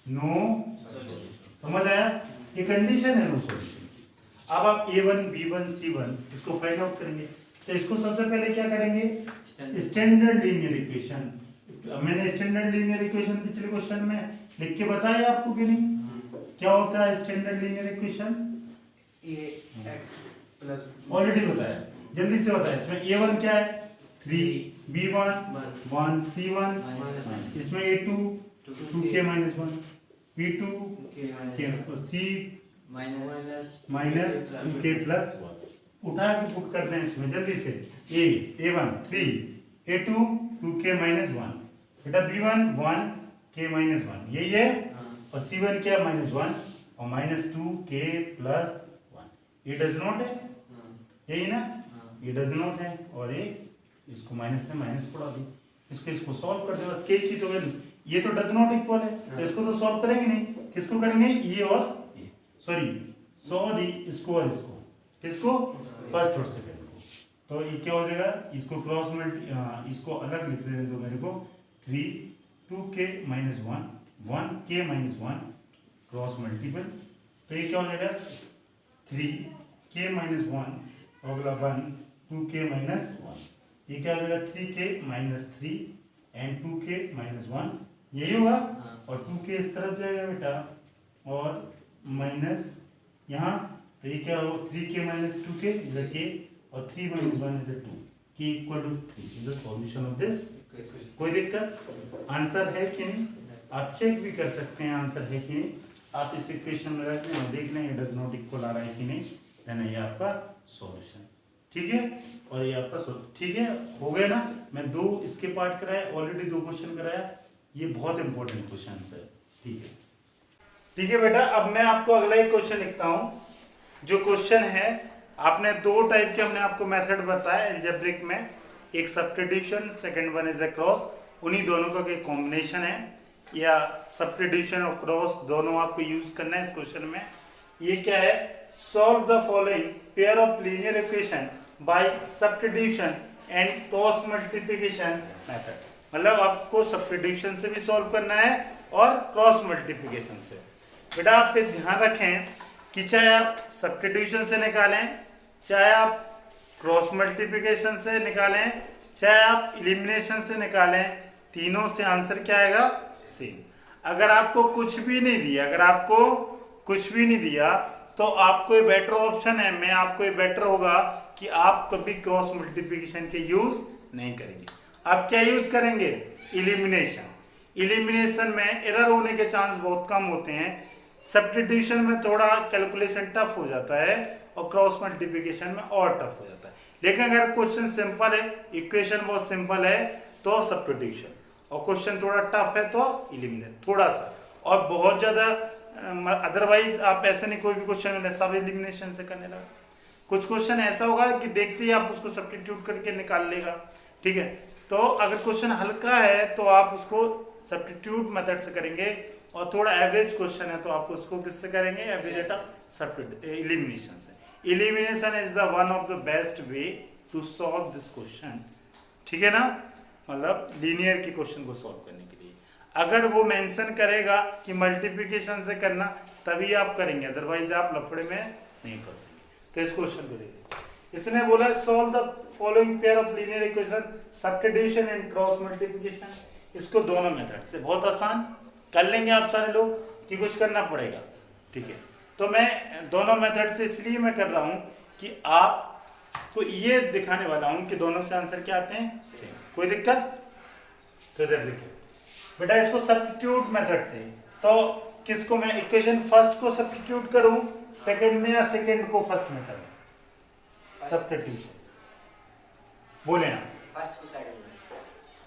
नो सॉल्यूशन, समझ आया, ये कंडीशन है नो सॉल्यूशन। अब आप a1 b1 c1 इसको फाइंड आउट करेंगे, तो इसको सबसे पहले क्या करेंगे, स्टैंडर्ड लीनियर इक्वेशन। मैंने स्टैंडर्ड लीनियर इक्वेशन पिछले क्वेश्चन में लिख के बताया आपको कि नहीं, क्या होता है स्टैंडर्ड लीनियर इक्वेशन, ऑलरेडी बताया, जल्दी से बताया। इसमें a1 क्या है 3, b1 1 c1, इसमें a2 2k minus 1, b2 c minus 2k plus 1। उठा के पुट करते हैं इसमें जल्दी से, a1 3, a2 2k minus 1, बेटा b1 1 k minus 1 यही है, और c1 क्या -1 और -2k plus 1। ये डज नॉट है, यही ना, ये डज नॉट है, और ये इसको माइनस से माइनस पड़ा दी, इसको सॉल्व कर दे बस, k की तो वैल्यू, ये तो डज नॉट इक्वल है तो इसको तो सॉल्व करेंगे नहीं, किसको करेंगे, ये और ये, सॉरी इसको और इसको, किसको, फर्स्ट और सेकंड को। तो ये क्या हो जाएगा, इसको क्रॉस मल्टी, इसको अलग लिख दे दो मेरे को, 3 2k minus 1 1k minus 1 cross multiple, तो ये क्या हो जाएगा 3k minus 1 और अगला 1 2k minus 1, ये क्या हो जाएगा 3k minus 3 and 2k minus 1, यही होगा, और 2k इस तरफ जाएगा बेटा और माइनस यहाँ, तो ये क्या हो 3k minus 2k is a k और 3 minus 1 is a 2, k equal to 3 is the solution of this. कोई दिक्कत, आंसर है कि नहीं, आप चेक भी कर सकते हैं आंसर है कि नहीं, आप इस इक्वेशन में रख लें, देख लें ये डज नॉट इक्वल आ रहा है कि नहीं, देन ये आपका सॉल्यूशन, ठीक है, और ये आपका सॉल्यूशन, ठीक है, हो गया ना। मैं दो इसके पार्ट कराया, ऑलरेडी 2 क्वेश्चन कराया, ये बहुत इंपॉर्टेंट क्वेश्चन है, ठीक है बेटा। अब मैं आपको अगला एक क्वेश्चन लिखता हूँ, जो क्वेश्चन है आपने 2 टाइप के हमने आपको मेथड बताया एल्जेब्रिक में, एक substitution, second one is a cross, उन्हीं दोनों का एक कॉम्बिनेशन है, या सब्स्टिट्यूशन और क्रॉस दोनों आपको यूज करना है इस क्वेश्चन में। ये क्या है, solve the following pair of linear equation by substitution and cross multiplication method. मतलब आपको सब्स्टिट्यूशन से भी सॉल्व करना है और क्रॉस मल्टीप्लिकेशन से। बेटा आप पे ध्यान रखें कि चाहे आप सब्स्टिट्यूशन से निकालें, चाहे आप क्रॉस मल्टीप्लिकेशन से निकालें, चाहे आप इलिमिनेशन से निकालें, तीनों से आंसर क्या आएगा, सेम। अगर आपको कुछ भी नहीं दिया, अगर आपको कुछ भी नहीं दिया तो आपको ये बेटर ऑप्शन है, मैं आपको ये बेटर होगा कि आप कभी क्रॉस मल्टीप्लिकेशन के यूज नहीं करेंगे। आप क्या यूज करेंगे, इलिमिनेशन। इलिमिनेशन में एरर होने के चांस बहुत कम होते हैं, सब्स्टिट्यूशन में थोड़ा कैलकुलेशन टफ हो जाता है और क्रॉस मल्टीप्लिकेशन में और टफ हो जाता है। लेकिन अगर क्वेश्चन सिंपल है, इक्वेशन बहुत सिंपल है तो सब्स्टिट्यूशन, और क्वेश्चन थोड़ा टफ है तो इलिमिनेट थोड़ा सा, और बहुत ज्यादा अदरवाइज आप ऐसे नहीं कोई भी क्वेश्चन में सब इलिमिनेशन से करने लगा। कुछ क्वेश्चन ऐसा होगा कि देखते ही आप उसको सब्स्टिट्यूट करके निकाल लेगा, ठीक है। तो अगर क्वेश्चन हल्का है तो आप उसको सब्स्टिट्यूट मेथड से करेंगे और थोड़ा एवरेज क्वेश्चन है तो आप उसको किससे करेंगे, एवरेज एट एलिमिनेशन से। Elimination is the one of the best way to solve this question, ठीक है ना, मतलब लीनियर के क्वेश्चन को सॉल्व करने के लिए। अगर वो मेंशन करेगा कि मल्टीप्लिकेशन से करना तभी आप करेंगे, अदरवाइज आप लफड़े में नहीं फंसेंगे। तो इस क्वेश्चन को देखिए, इसने बोला solve the following pair of linear equation substitution and cross multiplication. इसको दोनों मेथड से, बहुत आसान कर लेंगे आप सारे लोग कि कुछ करना पड़ेगा, ठीक है। तो मैं दोनों मेथड से इसलिए मैं कर रहा हूं कि आपको ये दिखाने वाला हूं कि दोनों से आंसर क्या आते हैं, सेम। कोई दिक्कत? तो इधर देखिए बेटा, इसको सब्स्टिट्यूट मेथड से, तो किसको मैं इक्वेशन फर्स्ट को सब्स्टिट्यूट करूं सेकंड में या सेकंड को फर्स्ट में करूं? सब्स्टिट्यूशन बोले ना, फर्स्ट को सेकंड में,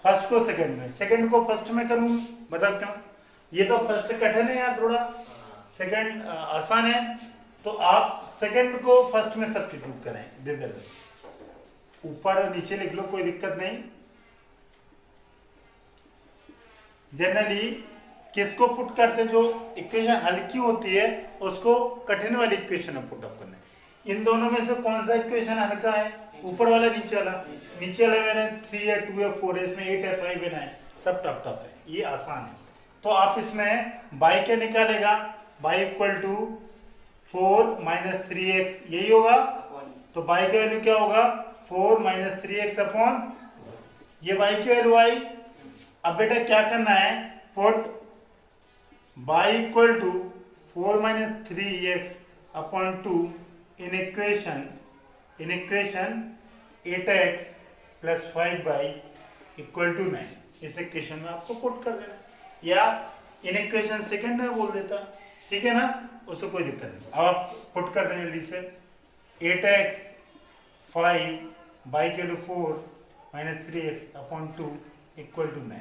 फर्स्ट को सेकंड में, सेकंड को फर्स्ट में करूं, बताओ क्यों? ये तो फर्स्ट कठिन है यार थोड़ा, सेकंड आसान है, तो आप सेकंड को फर्स्ट में सब्स्टिट्यूट करें। दे दे ऊपर और नीचे लिख लो, कोई दिक्कत नहीं। जनरली किसको पुट करते हैं, जो इक्वेशन हल्की होती है उसको कठिन वाली इक्वेशन में पुट अप करना है। इन दोनों में से कौन सा इक्वेशन हल्का है, ऊपर वाला नीचे वाला? नीचे वाला मैंने 3 है 2 है 4 है, इसमें 8 है 5 है 9, सब टफ टफ है, ये आसान है। तो आप इसमें बाई क्या निकालेगा, by equal to 4 minus 3x, यही होगा। तो बाई की वैल्यू क्या होगा, 4 माइनस 3x अपॉन, ये बाई की वैल्यू आई। अब बेटा क्या करना है, put y equal to 4 minus 3x upon 2 in equation 8x plus 5y equal to 9। इस इक्वेशन में आपको पुट कर देना, या इन इक्वेशन सेकंड में बोल देता, ठीक है ना, उससे कोई दिक्कत नहीं। अब आप पुट कर देंगे जल्दी से, 8x 5 बाई के लिए 4 minus 3x upon 2 equal to 9।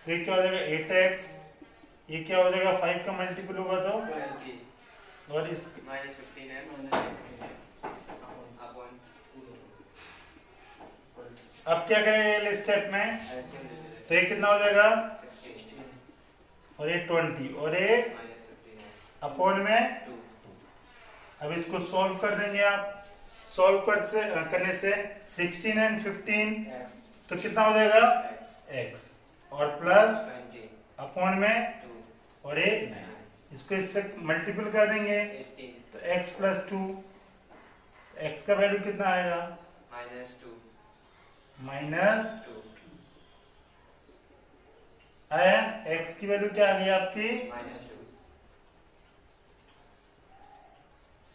तो ये क्या हो जाएगा 8x, ये क्या हो जाएगा 5 का मल्टीपल होगा तो, और इस माइनस 15 है, अब क्या करेंगे स्टेप में, तो ये कितना हो जाएगा, और ये 20 और ये अपॉन में 2। अब इसको सॉल्व कर देंगे आप, सॉल्व करने से 16 एंड 15 तो कितना हो जाएगा x, और प्लस अपॉन में 2 और ये 9। इसको इससे मल्टीपल कर देंगे तो x प्लस 2, x का वैल्यू कितना आएगा, माइनस 2 आया। x की वैल्यू क्या आ गई आपकी,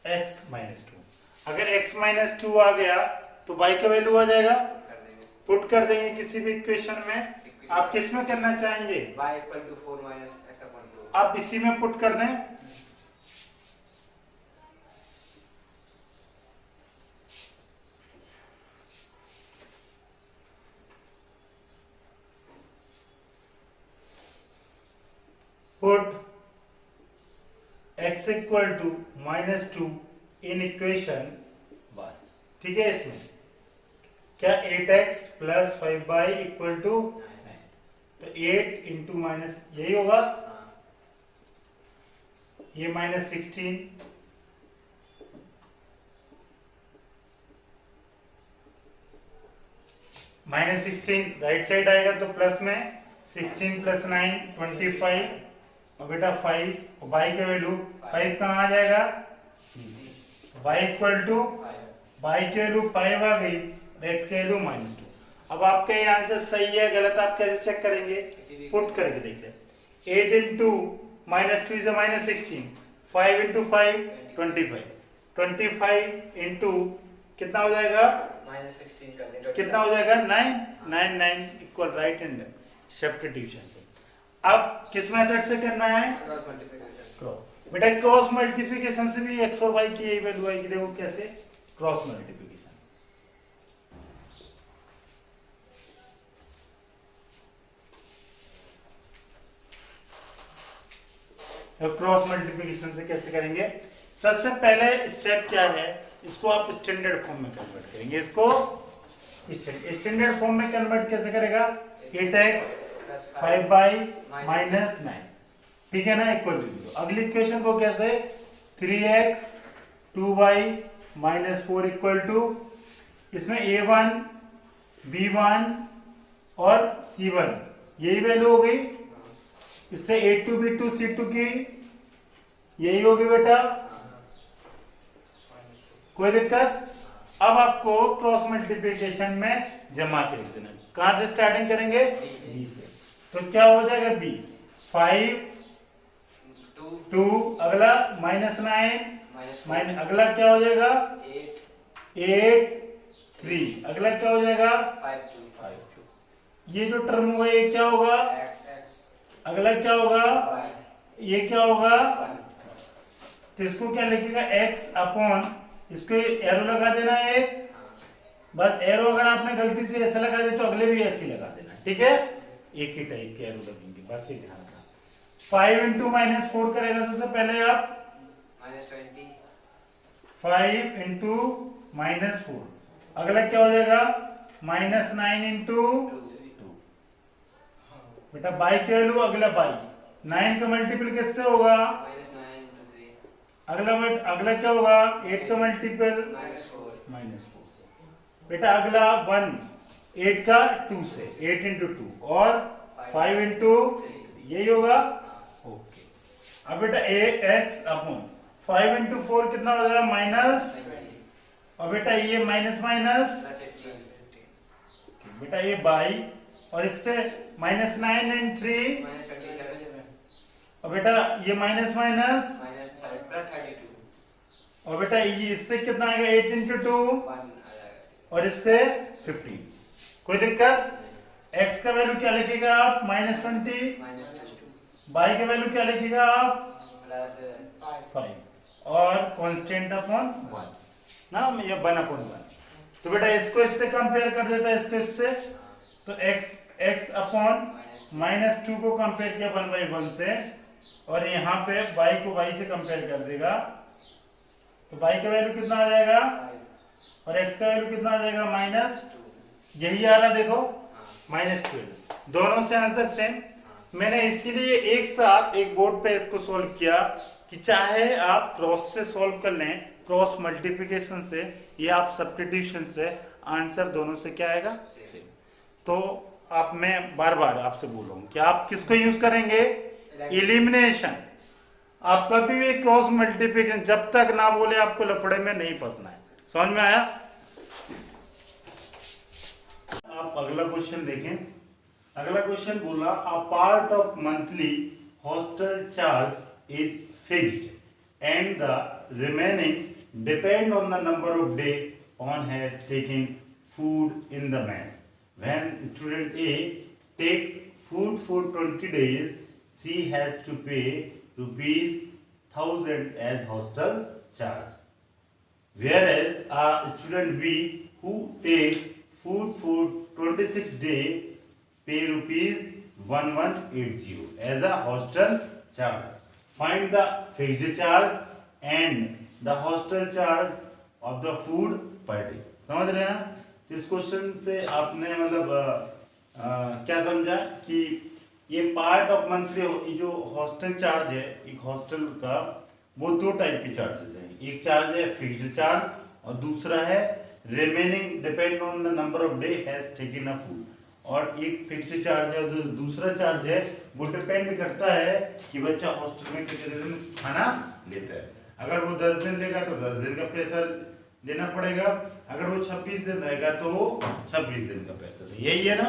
x माइनस 2। अगर x माइनस 2 आ गया तो y का वैल्यू आ जाएगा, पुट कर देंगे किसी भी इक्वेशन में। आप किस में करना चाहेंगे, y equal to 4 minus x upon 2, आप इसी में पुट कर दें। Put x equal to minus 2 in equation 1, ठीक है। इसमें क्या 8x plus 5y equal to 9, तो 8 इंटू माइनस, यही होगा, ये माइनस 16 माइनस 16 राइट साइड आएगा तो प्लस में 16 प्लस 9 25, और बेटा 5 और y का वैल्यू 5 कहाँ आ जाएगा, y इक्वल टू, y की वैल्यू 5 आ गई, x की वैल्यू माइनस 2। अब आपका ये आंसर सही है गलत आप कैसे चेक करेंगे, पुट करके देखिए। 8 into minus 2 is minus 16, 5 into 5 25 into कितना हो जाएगा, माइनस 16 कर दें, कितना हो जाएगा 9 इक्वल राइट हैंड सब्स्टिट्यूशन से। अब किस मेथड से करना है, क्रॉस मल्टीप्लिकेशन। क्रॉस। बेटा क्रॉस मल्टीप्लिकेशन से भी x और y की यही वैल्यू आएगी, देखो कैसे, क्रॉस मल्टीप्लिकेशन। क्रॉस मल्टीप्लिकेशन से कैसे करेंगे, सबसे पहले स्टेप क्या है, इसको आप स्टैंडर्ड फॉर्म में कन्वर्ट करेंगे। इसको स्टैंडर्ड फॉर्म में कन्वर्ट कैसे करेगा, 8x 5 बाई माइनस 9, ठीक है ना, इक्वल टू 0। अगली इक्वेशन को कैसे, 3x 2y -4 इक्वल टू, इसमें a1 b1 और c1 यही वैल्यू हो गई, इससे a2 b2 c2 की यही होगी बेटा, कोई दिक्कत। अब आपको क्रॉस मल्टीप्लिकेशन में जमा के लिख देना। कहां से स्टार्टिंग करेंगे, b से। तो क्या हो जाएगा, b 5 2 अगला -9 अगला क्या हो जाएगा 8 3 अगला क्या हो जाएगा 5 2। ये जो टर्म होगा ये क्या होगा, अगला क्या होगा, ये क्या होगा, तो इसको क्या लिखेगा, x अपॉन, इसको एरो लगा देना है एक, बस एरो अगर आपने गलती से ऐसा लगा दे तो अगले भी ऐसे ही लगा देना, ठीक है, एक ही टाइप के एरो लगेंगे, बस ये ध्यान रखना। 5 इंटू -4 करेगा सबसे पहले आप, -20 5 इंटू -4 अगला क्या हो जाएगा, -9 इंटू 2 बेटा, बाई की वैल्यू अगला बाई, 9 का मल्टीपल किससे होगा, अगला क्या होगा, 8 का मल्टीपल -4 से, बेटा अगला 1 8 का 2 से, 8 इंटू 2 और 5 इंटू यही होगा, ओके। अब बेटा x अपॉन 5 इंटू 4 कितना हो जाएगा, माइनस, और बेटा ये माइनस माइनस, बेटा ये बाई, और इससे -9 एंड 3, और बेटा ये माइनस माइनस, और बेटा ये इससे कितना आएगा, 8 इंटू 2 और इससे 15, कोई दिक्कत। x का वैल्यू क्या लिखेगा आप, -20, y का वैल्यू क्या लिखेगा आप, 5 और कांस्टेंट अपॉन 1 ना, ये 1/1। तो बेटा इसको इससे कंपेयर कर देता है, इसको इससे, तो x अपॉन -2 को कंपेयर किया 1/1 से, और यहाँ पे y को y से कंपेयर कर देगा, तो y का वैल्यू कितना आ जाएगा और x का वैल्यू कितना आ जाएगा, -2, यही आ रहा देखो, -12, दोनों से आंसर सेम। मैंने इसीलिए एक साथ एक बोर्ड पे इसको सोल्व किया कि चाहे आप क्रॉस से सोल्व कर लें, क्रॉस मल्टीप्लिकेशन से या आप सब्स्टिट्यूशन से, आंसर दोनों से क्या आएगा, सेम। तो आप, मैं बार बार आपसे बोल रहा हूं कि आप किसको यूज करेंगे, एलिमिनेशन। आप कभी भी क्रॉस मल्टीप्लिकेशन जब तक ना बोले आपको लफड़े में नहीं फंसना है, समझ में आया। आप अगला क्वेश्चन देखें। अगला क्वेश्चन बोला, a part of monthly hostel charge is fixed and the remaining depend on the number of day on has taken food in the mess. When student A takes food for 20 days, she has to pay ₹1000 as hostel charge. Whereas a student B who takes food for 26 days pay ₹1180 as a hostel charge. Find the fixed charge and the hostel charge of the food per day. समझ रहे हैं ना। इस question से आपने मतलब क्या समझा कि ये पार्ट ऑफ मंथली जो हॉस्टल चार्ज है, एक हॉस्टल का, वो दो टाइप के चार्जेस हैं। एक चार्ज है फिक्स्ड चार्ज और दूसरा है remaining depend on the number of day has taken a food. और एक फिक्स्ड चार्ज है और दूसरा चार्ज है वो डिपेंड करता है कि बच्चा हॉस्टल में कितने दिन खाना लेता है। अगर वो 10 दिन लेगा तो 10 दिन का पैसा देना पड़ेगा, अगर वो 26 दिन रहेगा तो वो 26 दिन का पैसा। यही है ना।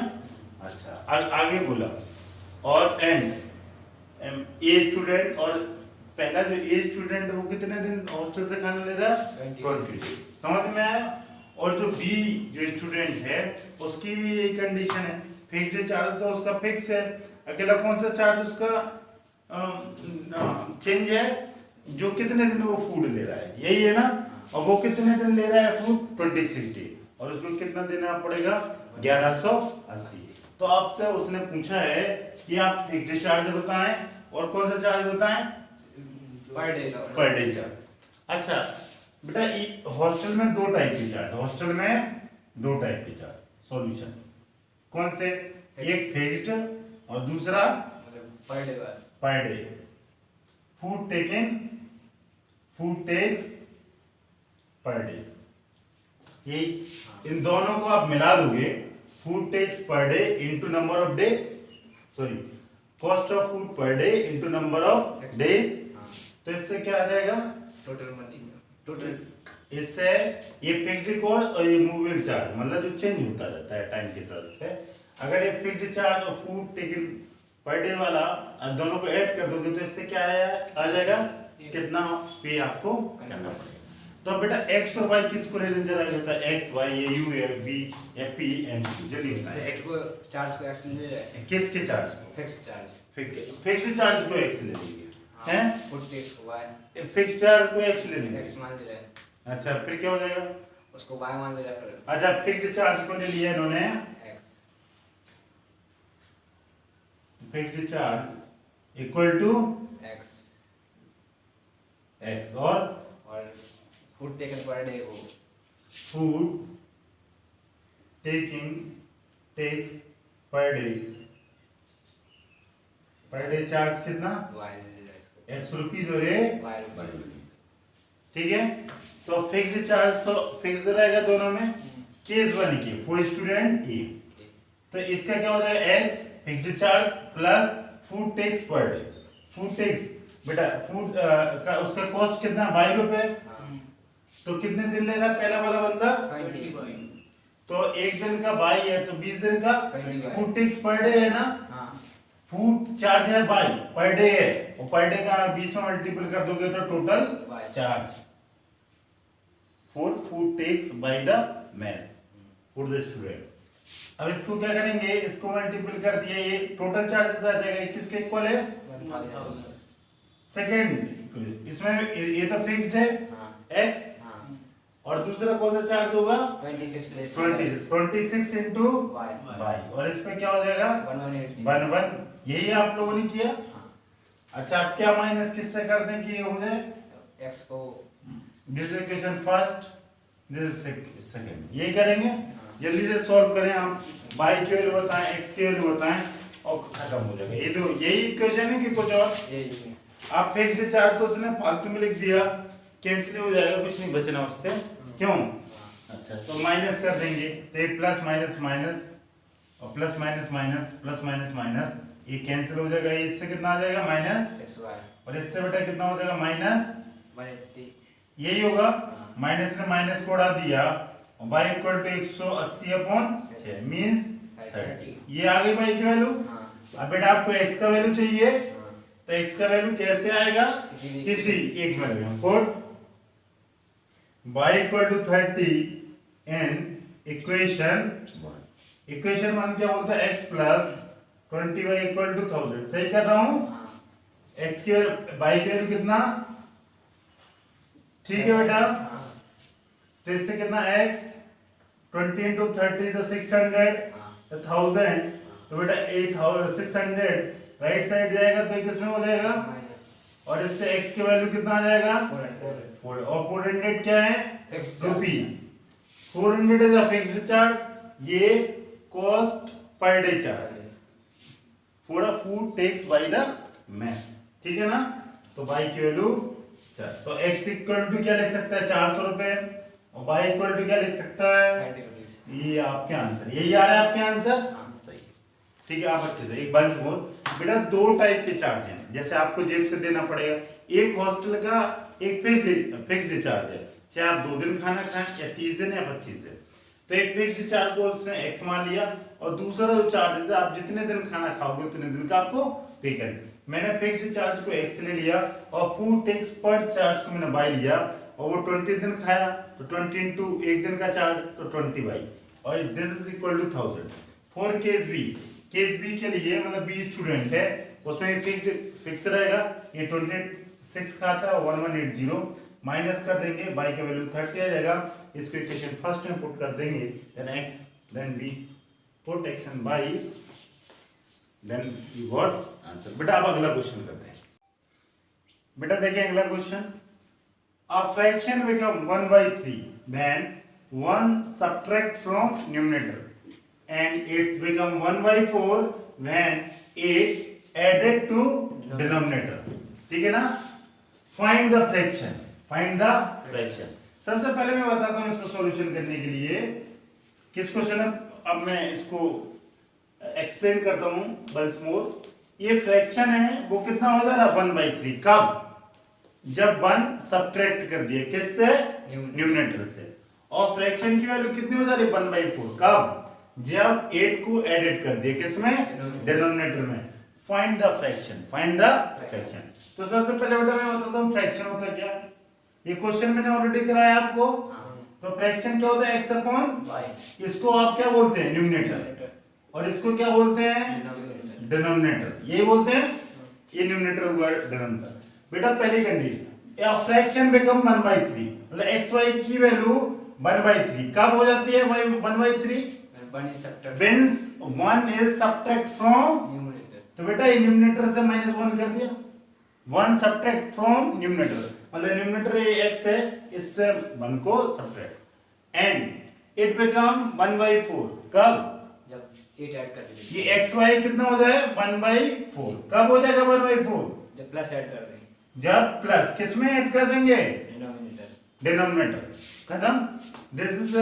अच्छा, आगे बोला और एंड ए स्टूडेंट, और पहला जो ए स्टूडेंट वो कितने दिन हॉस्टल से खाना ले रहा है, 20। समझ में आया। और जो बी जो स्टूडेंट है उसकी भी यही कंडीशन है, फिक्स्ड चार्ज तो उसका फिक्स है। अकेला कौन सा चार्ज उसका चेंज है, जो कितने दिन वो फूड ले रहा है, यही है ना। और वो कितने दिन ले रहा है फूड, 26 डे, और उसको कितना देना पड़ेगा, 1180। तो आपसे उसने पूछा है कि आप फिक्स्ड चार्ज बताएं और कौन सा चार्ज बताएं, पर डे चार्ज। अच्छा बेटा, हॉस्टल में दो टाइप के चार्ज, हॉस्टल में दो टाइप के चार्ज। सॉल्यूशन कौन से, एक फिक्स्ड और दूसरा per day. Food takes per day. ये इन दोनों को आप मिला दोगे, food takes per day into number of day, sorry cost of food per day into number of days, तो इससे क्या आ जाएगा टोटल इससे ये फिक्स्ड कॉस्ट और ये मूवेबल चार्ज मतलब जो चेंज होता रहता है टाइम के साथ है। अगर ये फिक्स्ड चार्ज और फूड टेकन पर डे वाला दोनों को ऐड कर दोगे तो इससे क्या आ जाएगा, कितना पे आपको करना पड़ेगा। तो बेटा एक्स और वाई किसको ले लेंगे जरा होता है, X Y A U A B F P M Q जल्दी होता है। एक्स को चार्ज को एक्स ले रहे हैं, किसके चार्ज को, फिक्स्ड चार्ज को एक्स ले लेंगे हैं, फुट टेक्स को वाई, फिक्स्ड चार्ज को एक्स ले लेंगे। एक्स मान ले रहे हैं, अच्छा फिर क्या हो जाएगा, उसको वाई मान ले रहे हैं फिर। अच्छा फिक्स्ड चार्ज को ले लिया इन्होंने x, fixed charge equal to x x और फूड टेकन पर डे को food takes per day charge कितना, वाई ले रहे हैं इसको, एक्स रुपीज और ये वाई रुपीज। ठीक है। तो फिक्स्ड चार्ज तो फिक्स्ड रहेगा दोनों में, केस वन की फॉर स्टूडेंट ए, तो इसका क्या हो जाएगा x fixed charge plus food takes per day. Food takes बेटा फूड का उसका कॉस्ट कितना 22 रुपए, तो कितने दिन ले रहा है पहला वाला बंदा, 20 तो एक दिन का 22 है तो 20 दिन का 20 फूड टेक्स पर डे है ना, हाँ फूड चार्ज है 22 पर डे है, और पर डे का 20 में मल्टीपल कर दोगे तो total charge for food takes by the mess for the student. अब इसको क्या करेंगे, इसको मल्टीपल कर दिया, ये टोटल चार्जेस आ जाएगा, किसके इक्वल है 1000। सेकंड, इसमें ये तो फिक्स्ड है x, और दूसरा कौन सा चार्ज होगा 26 इंटू y, और इस पे क्या हो जाएगा 11, यही आप लोगों ने किया। अच्छा अब क्या माइनस किससे कर दें कि ये हो जाए, x को this equation first this second, यही करेंगे। जल्दी से सॉल्व करें आप, y की वैल्यू बताएं x की वैल्यू बताएं और खत्म हो जाएगा। ये दो यही इक्वेशन है कि कुछ और, आप फिक्स्ड चार्ज तो उसने फालतू में लिख दिया, कैंसिल हो जाएगा, कुछ नहीं बचना उससे, क्यों। अच्छा तो माइनस कर देंगे, तो ये प्लस माइनस माइनस और plus minus minus plus minus minus, ये कैंसिल हो जाएगा, इससे कितना आ जाएगा माइनस 6y, और इससे बेटा कितना हो जाएगा माइनस 180, यही होगा, माइनस ने माइनस को उड़ा दिया और y इक्वल टू 180/6 मींस 30, ये आ गई y की वैल्यू। अब बेटा आपको x का वैल्यू चाहिए, तो x का वैल्यू कैसे आएगा, किसी एक value put y equal to 30 in equation 1 क्या बोलता है, x plus 20y equal to 1000, सही कर रहा हूं। x की y की वैल्यू कितना, ठीक है बेटा, तो इससे कितना x 20 इंटू 30 से 600, तो 1000, तो बेटा 8600 राइट साइड जाएगा तो किसमें हो जाएगा, और इससे x की वैल्यू कितना आ जाएगा 400, और 400 क्या है rupees, 400 is a fixed charge, ये कॉस्ट पर डे चार्ज है for a food takes by the mess, ठीक है ना। तो y की वैल्यू, तो x इक्वल टू क्या लिख सकता है 400 रुपए, और y इक्वल टू क्या लिख सकता है, ये आपके आंसर, यही आ रहा है आपके आंसर, सही, ठीक है। आप अच्छे से एक बंच बोल बेटा, दो टाइप के चार्ज हैं, जैसे आपको जेब से देना पड़ेगा, एक हॉस्टल का एक फिक्स्ड चार्ज है, चाहे आप 2 दिन खाना खाएं या 30 दिन या 25 दिन, तो एक फिक्स्ड चार्ज को उसने x मान लिया, और दूसरा जो चार्ज है आप जितने दिन खाना खाओगे उतने दिन का आपको पे करना। मैंने फिक्स्ड चार्ज को x ले लिया और फूड टैक्स पर चार्ज को मैंने y लिया, और वो 20 दिन खाया तो 20 इंटू एक दिन का चार्ज तो 20y, और this is equal to 1000। For case B के लिए मतलब बी स्टूडेंट है, उसमें फिक्स रहेगा, ये 26 खाता है 1180, माइनस कर देंगे, y का वैल्यू 30 आ जाएगा, इसको इक्वेशन फर्स्ट में पुट कर देंगे, then x then b put x and y, then you got answer. बेटा अब अगला क्वेश्चन करते हैं। बेटा देखिए अगला question, a fraction become 1/3 when 1 subtract from numerator and it's become 1/4 when 8 added to denominator, ठीक है ना। Find the fraction, find the fraction. सबसे पहले मैं बताता हूं इसको सॉल्यूशन करने के लिए किस क्वेश्चन है। अब मैं इसको एक्सप्लेन करता हूं वंस मोर। ये फ्रैक्शन है वो कितना हो जा रहा है 1/3। कब? जब 1 सब्ट्रैक्ट कर दिया किससे? न्यूमरेटर से। और फ्रैक्शन की वैल्यू कितनी हो जा रही है 1/4। कब? जब 8 को एडेड कर दिया किसमें? डिनोमिनेटर में। Find the fraction, find the fraction. तो सबसे पहले बेटा मैं बताता हूं फ्रैक्शन होता क्या है। ये क्वेश्चन मैंने ऑलरेडी कराया आपको। तो फ्रैक्शन क्या होता है? x अपॉन, इसको आप क्या बोलते हैं? न्यूमरेटर। और इसको क्या बोलते हैं? डिनोमिनेटर। यही बोलते हैं। ये न्यूमरेटर हुआ डिनोमिनेटर। बेटा पहली कंडीशन, या फ्रैक्शन बिकम 1/3, मतलब xy की वैल्यू 1/3 कब हो जाती है? 1/3 व्हेन 1 इज सब्ट्रैक्ट फ्रॉम। तो बेटा ये न्यूमरेटर से -1 कर दिया। 1 सब्ट्रैक्ट फ्रॉम न्यूमरेटर, मतलब न्यूमरेटर ये x है, इससे 1 को सब्ट्रैक्ट, एंड इट बिकम 1/4। कब? जब 8 ऐड कर देंगे। ये xy कितना हो जाए? 1/4। कब हो जाएगा 1/4? जब प्लस ऐड कर देंगे। जब प्लस किसमें ऐड कर देंगे? डिनोमिनेटर। डिनोमिनेटर। खत्म। दिस इज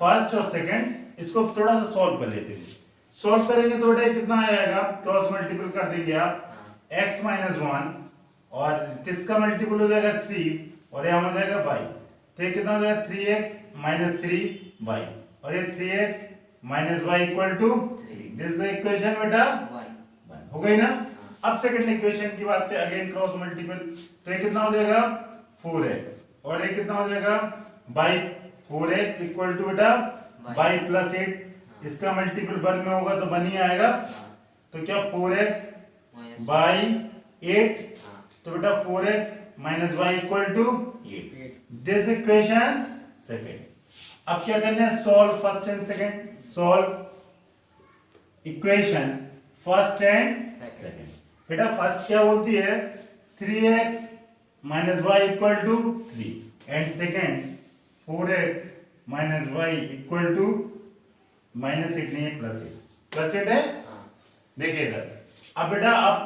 फर्स्ट और सेकंड। इसको थोड़ा सा सॉल्व कर लेते हैं। सॉल्व करेंगे तो बेटा कितना आएगा? क्रॉस मल्टीपल कर देंगे आप, x - 1 और किसका मल्टीपल हो जाएगा? 3, और यहाँ हो जाएगा y। तो ये कितना हो जाएगा? 3x - 3y, और ये 3x - y equal to 3। This is the equation बेटा 1 हो गई ना। अब सेकंड इक्वेशन की बात करें, अगेन क्रॉस मल्टीपल, तो ये कितना हो जाएगा? 4x, और ये कितना हो जाएगा? y 4x इक्वल टू बेटा y प्लस 8। इसका मल्टीपल 1 में होगा तो 1 ही आएगा। तो क्या 4x by 8, तो बेटा 4x minus y equal to 8। This equation second. अब क्या करना है? Solve first and second. Solve equation first and second. बेटा फर्स्ट क्या बोलती है? 3x minus y equal to 3, and second 4x minus y equal to -8 नहीं है, +8 है। देखिएगा अब बेटा आप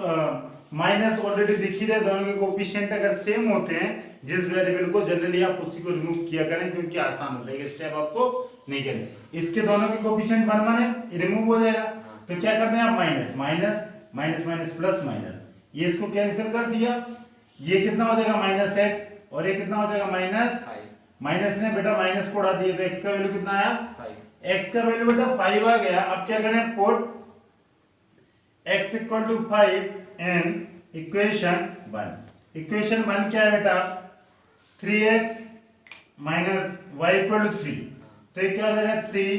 माइनस ऑलरेडी दिख ही रहे, दोनों के कोफिशिएंट अगर सेम होते हैं जिस वेरिएबल को, जनरली आप उसी को रिमूव किया करें क्योंकि आसान होता है, ये स्टेप आपको नहीं करना। इसके दोनों के कोफिशिएंट 1 है, ये रिमूव हो जाएगा। तो क्या करते हैं आप? Minus minus minus minus plus minus, ये इसको कैंसिल कर दिया। ये कितना हो जाएगा? -x, और ये कितना हो जाएगा? माइनस ने बेटा माइनस को उड़ा दिए, तो x का वैल्यू कितना आया? 5। x का वैल्यू बेटा 5 आ गया। अब क्या करें? Put x equal to 5 in equation 1। Equation 1 क्या है बेटा? 3x minus y equal to 3। तो ये क्या हो जाएगा? 3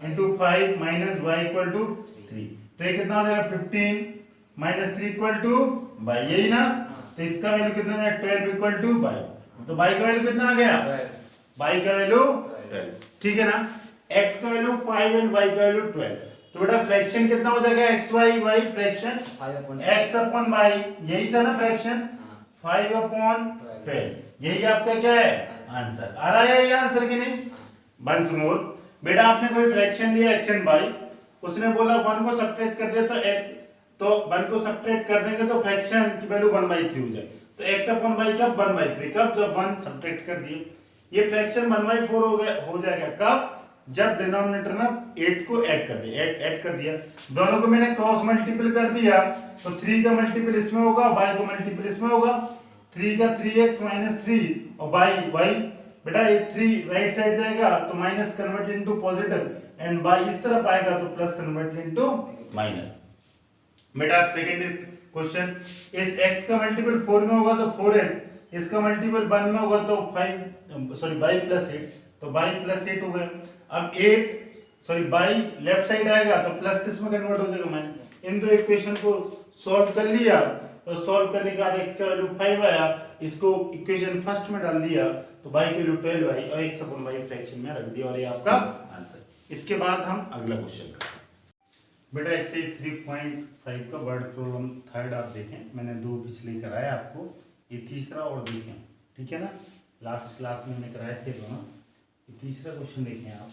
into 5 minus y equal to 3। तो ये कितना हो जाएगा? 15 माइनस 3 इक्वल टू y, यही ना। तो इसका वैल्यू कितना है? 12 इक्वल टू y। तो y का वैल्यू कितना आ गया? y का वैल्यू 12, ठीक है ना। x का वैल्यू 5 एंड y का वैल्यू 12। तो बेटा फ्रैक्शन कितना हो जाएगा? x y fraction x upon y, यही था ना फ्रैक्शन, 5 अपॉन 12, यही आपका क्या है? आंसर। आ रहा है ये आंसर कि नहीं? वंस मोर, बेटा आपने कोई फ्रैक्शन लिया x एंड y, उसने बोला 1 को सब्ट्रैक्ट कर दे तो x, तो 1 को सब्ट्रैक्ट कर देंगे तो फ्रैक्शन की वैल्यू 1/3 हो जाए। तो x अपॉन y कब? 1/3। कब? जब 1 सब्ट्रैक्ट कर दिए। ये फ्रैक्शन 1/4 हो गया, हो जाएगा कब? जब डिनोमिनेटर में 8 को ऐड कर दिया, ऐड कर दिया, दोनों को मैंने क्रॉस मल्टीपल कर दिया, तो 3 का मल्टीपल इसमें होगा, y का मल्टीपल इसमें होगा। 3 का 3x - 3 और y बेटा ये 3 राइट साइड जाएगा तो minus convert into positive, and y इस तरफ आएगा तो प्लस कन्वर्ट इनटू माइनस। बेटा सेकंड क्वेश्चन, इस x का मल्टीपल 4 में होगा तो 4x, इसका मल्टीपल 1 में होगा तो y प्लस 8, तो y प्लस 8 हो गया। अब 8 y लेफ्ट साइड आएगा तो प्लस किस में कन्वर्ट हो जाएगा? माइनस। इन दो इक्वेशन को सॉल्व कर लिया, तो सॉल्व करने के बाद x का वैल्यू 5 आया, इसको इक्वेशन फर्स्ट में डाल दिया तो y की वैल्यू 12 आई और x अपॉन y फ्रैक्शन में रख दिया, और ये आपका आंसर। इसके बाद हम अगला क्वेश्चन करते हैं। बेटा एक्सरसाइज 3.5 का वर्ड प्रॉब्लम थर्ड आप देखें, मैंने 2 पिछले कराया आपको, ये तीसरा और देखें, ठीक है ना। लास्ट क्लास में मैंने कराए थे दोनों। ये तीसरा क्वेश्चन देखें आप,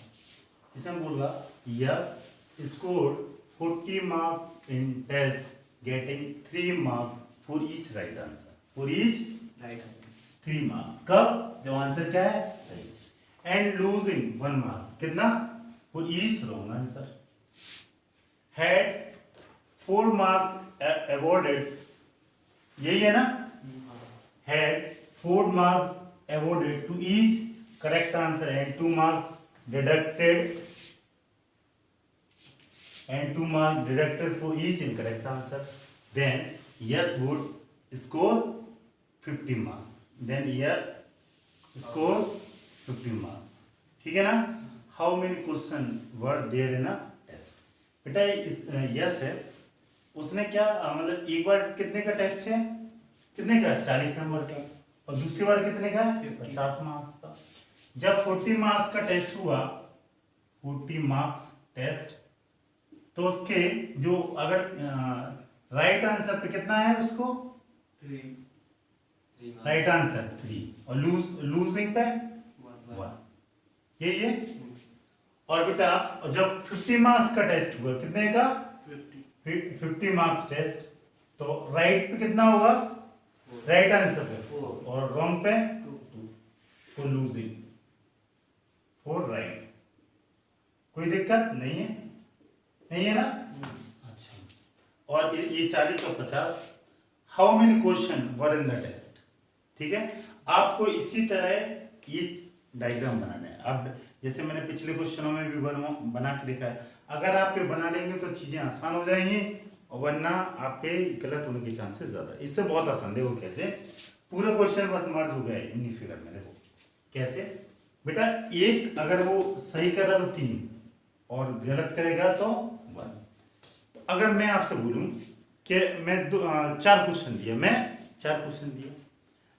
इसमें बोला Yash scored 40 marks in test getting 3 marks for each right answer, for each right 3 marks. कब? जब आंसर क्या है? सही। एंड लूजिंग 1 मार्क्स, कितना? For each wrong answer. Had 4 marks awarded, यही है ना? Had 4 marks awarded to each correct answer and 2 marks deducted for each incorrect answer, then yes would score 50 marks. Then yes score 50 marks. ठीक है ना? How many question were there in a test? बेटा yes है, उसने क्या मतलब एक बार कितने का टेस्ट है? कितने का? 40 नंबर का। और दूसरी बार कितने का? 50 मार्क्स का। जब 40 मार्क्स का टेस्ट हुआ, 40 मार्क्स टेस्ट, तो उसके जो अगर राइट आंसर पे कितना है उसको? 3 राइट आंसर 3 और लूजिंग पे 1, यही है। और बेटा जब 50 मार्क्स का टेस्ट हुआ, कितने का? 50 मार्क्स टेस्ट, तो राइट पे कितना होगा? राइट आंसर पे 4 और रॉन्ग पे 2 फॉर लूजिंग, फॉर राइट। कोई दिक्कत नहीं है? नहीं है ना? अच्छा। और ये 40 और 50, how many question were in the test? ठीक है, आपको इसी तरह ये डायग्राम बनाना है। अब जैसे मैंने पिछले क्वेश्चनों में भी बना के दिखाया, अगर आप ये बना लेंगे तो चीजें आसान हो जाएंगी, और वरना आपके गलत होने के चांसेस ज्यादा। इससे बहुत आसान, देखो कैसे पूरा क्वेश्चन बस मर्ज हो गया इन्हीं फिगर में। देखो कैसे बेटा, एक अगर वो सही कर रहा तो 3 और गलत करेगा तो 1। अगर मैं आपसे बोलूं कि मैं 4 क्वेश्चन दिया, मैं 4 क्वेश्चन दिया,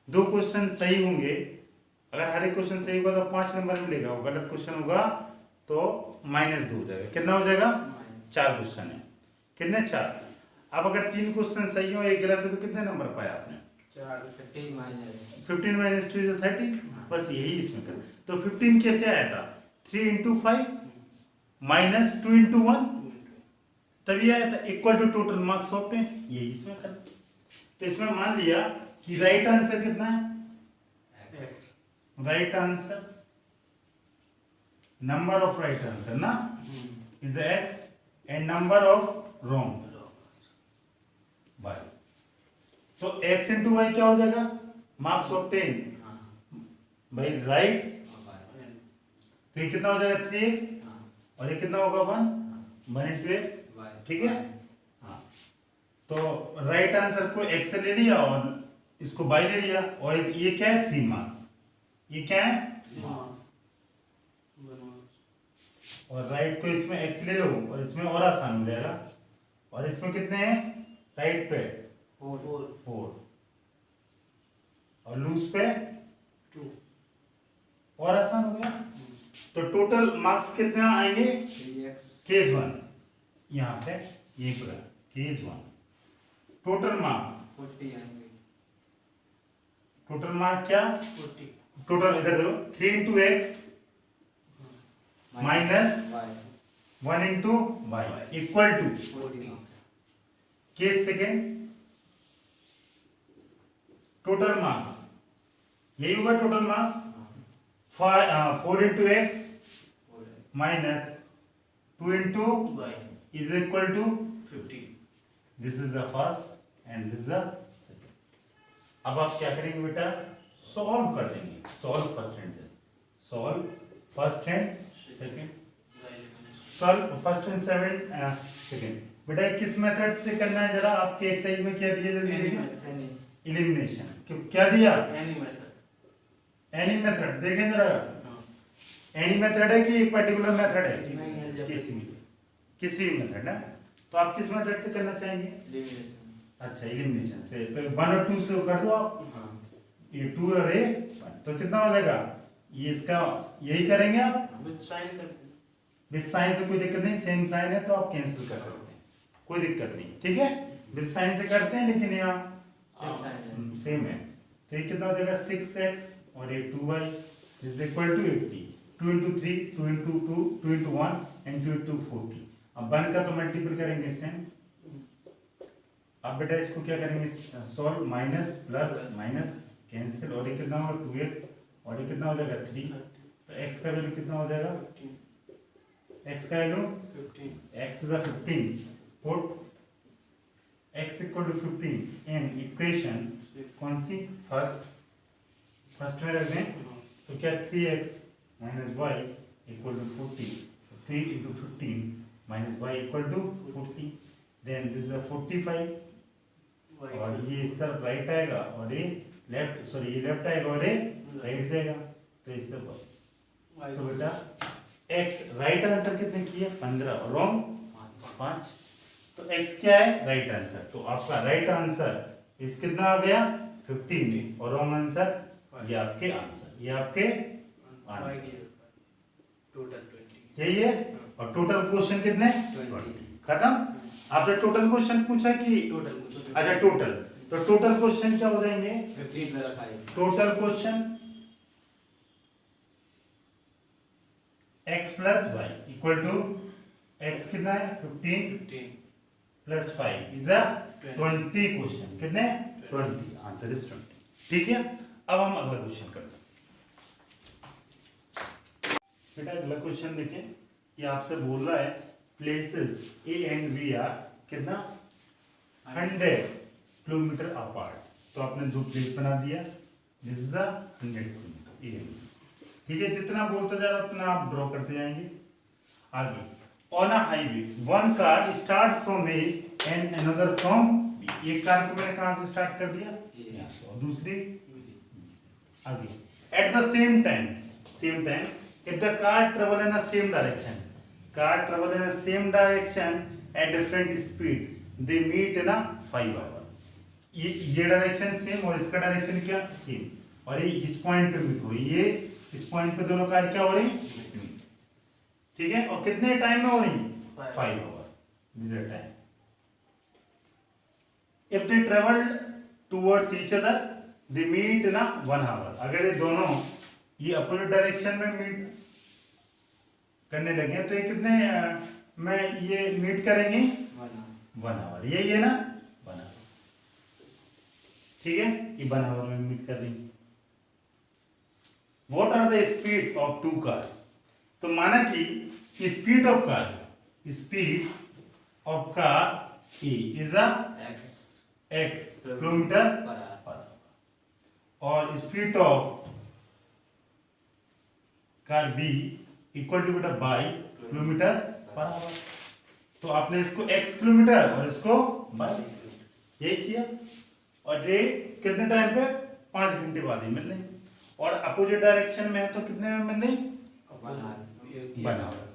2 क्वेश्चन सही होंगे, अगर हर एक क्वेश्चन सही होगा तो 5 नंबर मिलेगा, और गलत क्वेश्चन होगा तो -2 हो जाएगा। कितना हो जाएगा? 4 क्वेश्चन है, कितने? 4। अब अगर 3 क्वेश्चन सही हो, एक गलत है, तो कितने नंबर पाए आपने? 15 माइनस 2 इज 30। बस यही इसमें कर। तो 15 कैसे आया था? 3 × 5 माइनस 2 × 1, तभी आया था, equal to total marks of 10। यही इसमें कर। तो इसमें मान लिया कि राइट आंसर कितना है? Right answer, number of right answer ना is x, and number of wrong y। तो x × y क्या हो जाएगा? Marks of 10 by right. तो ये कितना हो जाएगा? 3x, और ये कितना होगा? 1 × x। ठीक है, हाँ। तो राइट आंसर को x से ले लिया और इसको y ले लिया, और ये क्या है? 3 मार्क्स। ये क्या है? मार्क्स। और राइट को इसमें x ले लो, और इसमें और आसान हो जाएगा। और इसमें कितने हैं? राइट पे 4 और लूज पे 2, और आसान हो गया। तो टोटल मार्क्स कितने आएंगे? केस 1, यहाँ पे ये पूरा केस 1, टोटल मार्क्स 40 आएंगे। टोटल मार्क क्या? 40। टोटल इधर देखो, 3 × x minus 1 × y equal to 40। Case second, total marks यही होगा। Total marks 4 × x minus 2 × y is equal to 50। This is the first and this is the second। अब आप क्या करेंगे बेटा? सॉल्व कर देंगे। सॉल्व फर्स्ट हैंड से, solve first hand second, solve first and second. बेटा किस मेथड से करना है? जरा आपके एक्सरसाइज में क्या दिया? एलिमिनेशन। क्या दिया? Any method. देखें जरा, एनी मेथड है कि पर्टिकुलर मेथड है? किसी भी मेथड है। तो आप किस मेथड से करना चाहेंगे? एलिमिनेशन। अच्छा, एलिमिनेशन से। तो 1 और 2 से कर दो आप। ये 2 और ये 1, तो कितना हो जाएगा? ये इसका यही करेंगे आप विद साइन करते। विद साइन से कोई दिक्कत नहीं, सेम साइन है तो आप कैंसिल कर सकते हैं, कोई दिक्कत नहीं। ठीक है, विद साइन से करते हैं, लेकिन यहाँ सेम है। तो ये कितना हो जाएगा? 6x और ये 2y is equal to 80। 2 × 3, 2 × 2, 2 × 1 and 2 × 40। अब 1 का तो मल्टीपल करेंगे सेम। अब बेटा इसको क्या करेंगे? Solve, minus plus minus cancel, और ये कितना होगा 2x, और ये कितना हो जाएगा 3, तो x का वैल्यू कितना हो जाएगा, x का value 15, x is 15, put x equal to 15 in equation कौन सी, फर्स्ट में रख दें, तो क्या 3x minus y equal to 40, 3 into 15 minus y equal to 40, then this is 45, और ये इस तरफ राइट आएगा और ये लेफ्ट, सॉरी ये लेफ्ट आएगा और ये राइट जाएगा, तो इस तरफ, तो बेटा x राइट आंसर कितने किए 15 और रॉन्ग 5, तो x क्या है राइट आंसर, तो आपका राइट आंसर इस कितना आ गया 15 और रॉन्ग आंसर ये आपके आंसर, ये आपके आंसर यही है, और टोटल क्वेश्चन कितने 20, खत्म। आपने टोटल क्वेश्चन पूछा कि अच्छा टोटल, तो टोटल क्वेश्चन क्या हो जाएंगे 15 plus 5, total question x plus Y equal to x कितना है 15 प्लस 5 इज 20 क्वेश्चन, कितने 20, आंसर इज 20, ठीक है। अब हम अगला क्वेश्चन करते हैं। बेटा अगला क्वेश्चन देखिए, ये आपसे बोल रहा है places A and B are कितना 100 किलोमीटर अपार्ट, तो आपने दो प्लेस बना दिया, दिस इज 100 किलोमीटर ए, ठीक है। जितना बोलते जा रहा उतना आप ड्रॉ करते जाएंगे। आगे, on a highway one car start from A and another from B, एक कार को मैंने कहां से स्टार्ट कर दिया यहाँ से, और दूसरी आगे, at the same time if the car travel in the same direction, at different speed they meet in a 5 hour, ये डायरेक्शन सेम और इसका डायरेक्शन क्या सेम, और ये इस पॉइंट पे मीट हुई, ये इस पॉइंट पे दोनों कार क्या हो रही, ठीक है, और कितने टाइम में हो रही 5 hour time. if they travel towards each other they meet in a 1 hour, अगर ये दोनों ये अपोजिट डायरेक्शन में मीट करने लगे तो ये कितने में ये मीट करेंगे 1 आवर, यही है ना 1 आवर, ठीक है, ये 1 आवर में मीट कर रही। What are the speed of two car, तो माना कि speed of car A is a x kilometre per hour, और speed of car B equal to बेटा बाई किलोमीटर पर आवर, तो आपने इसको x किलोमीटर और इसको बाई यही किया, और ये कितने टाइम पे 5 घंटे बाद ही मिल रही, और अपोजिट डायरेक्शन में है तो कितने में मिल रही 1 आवर,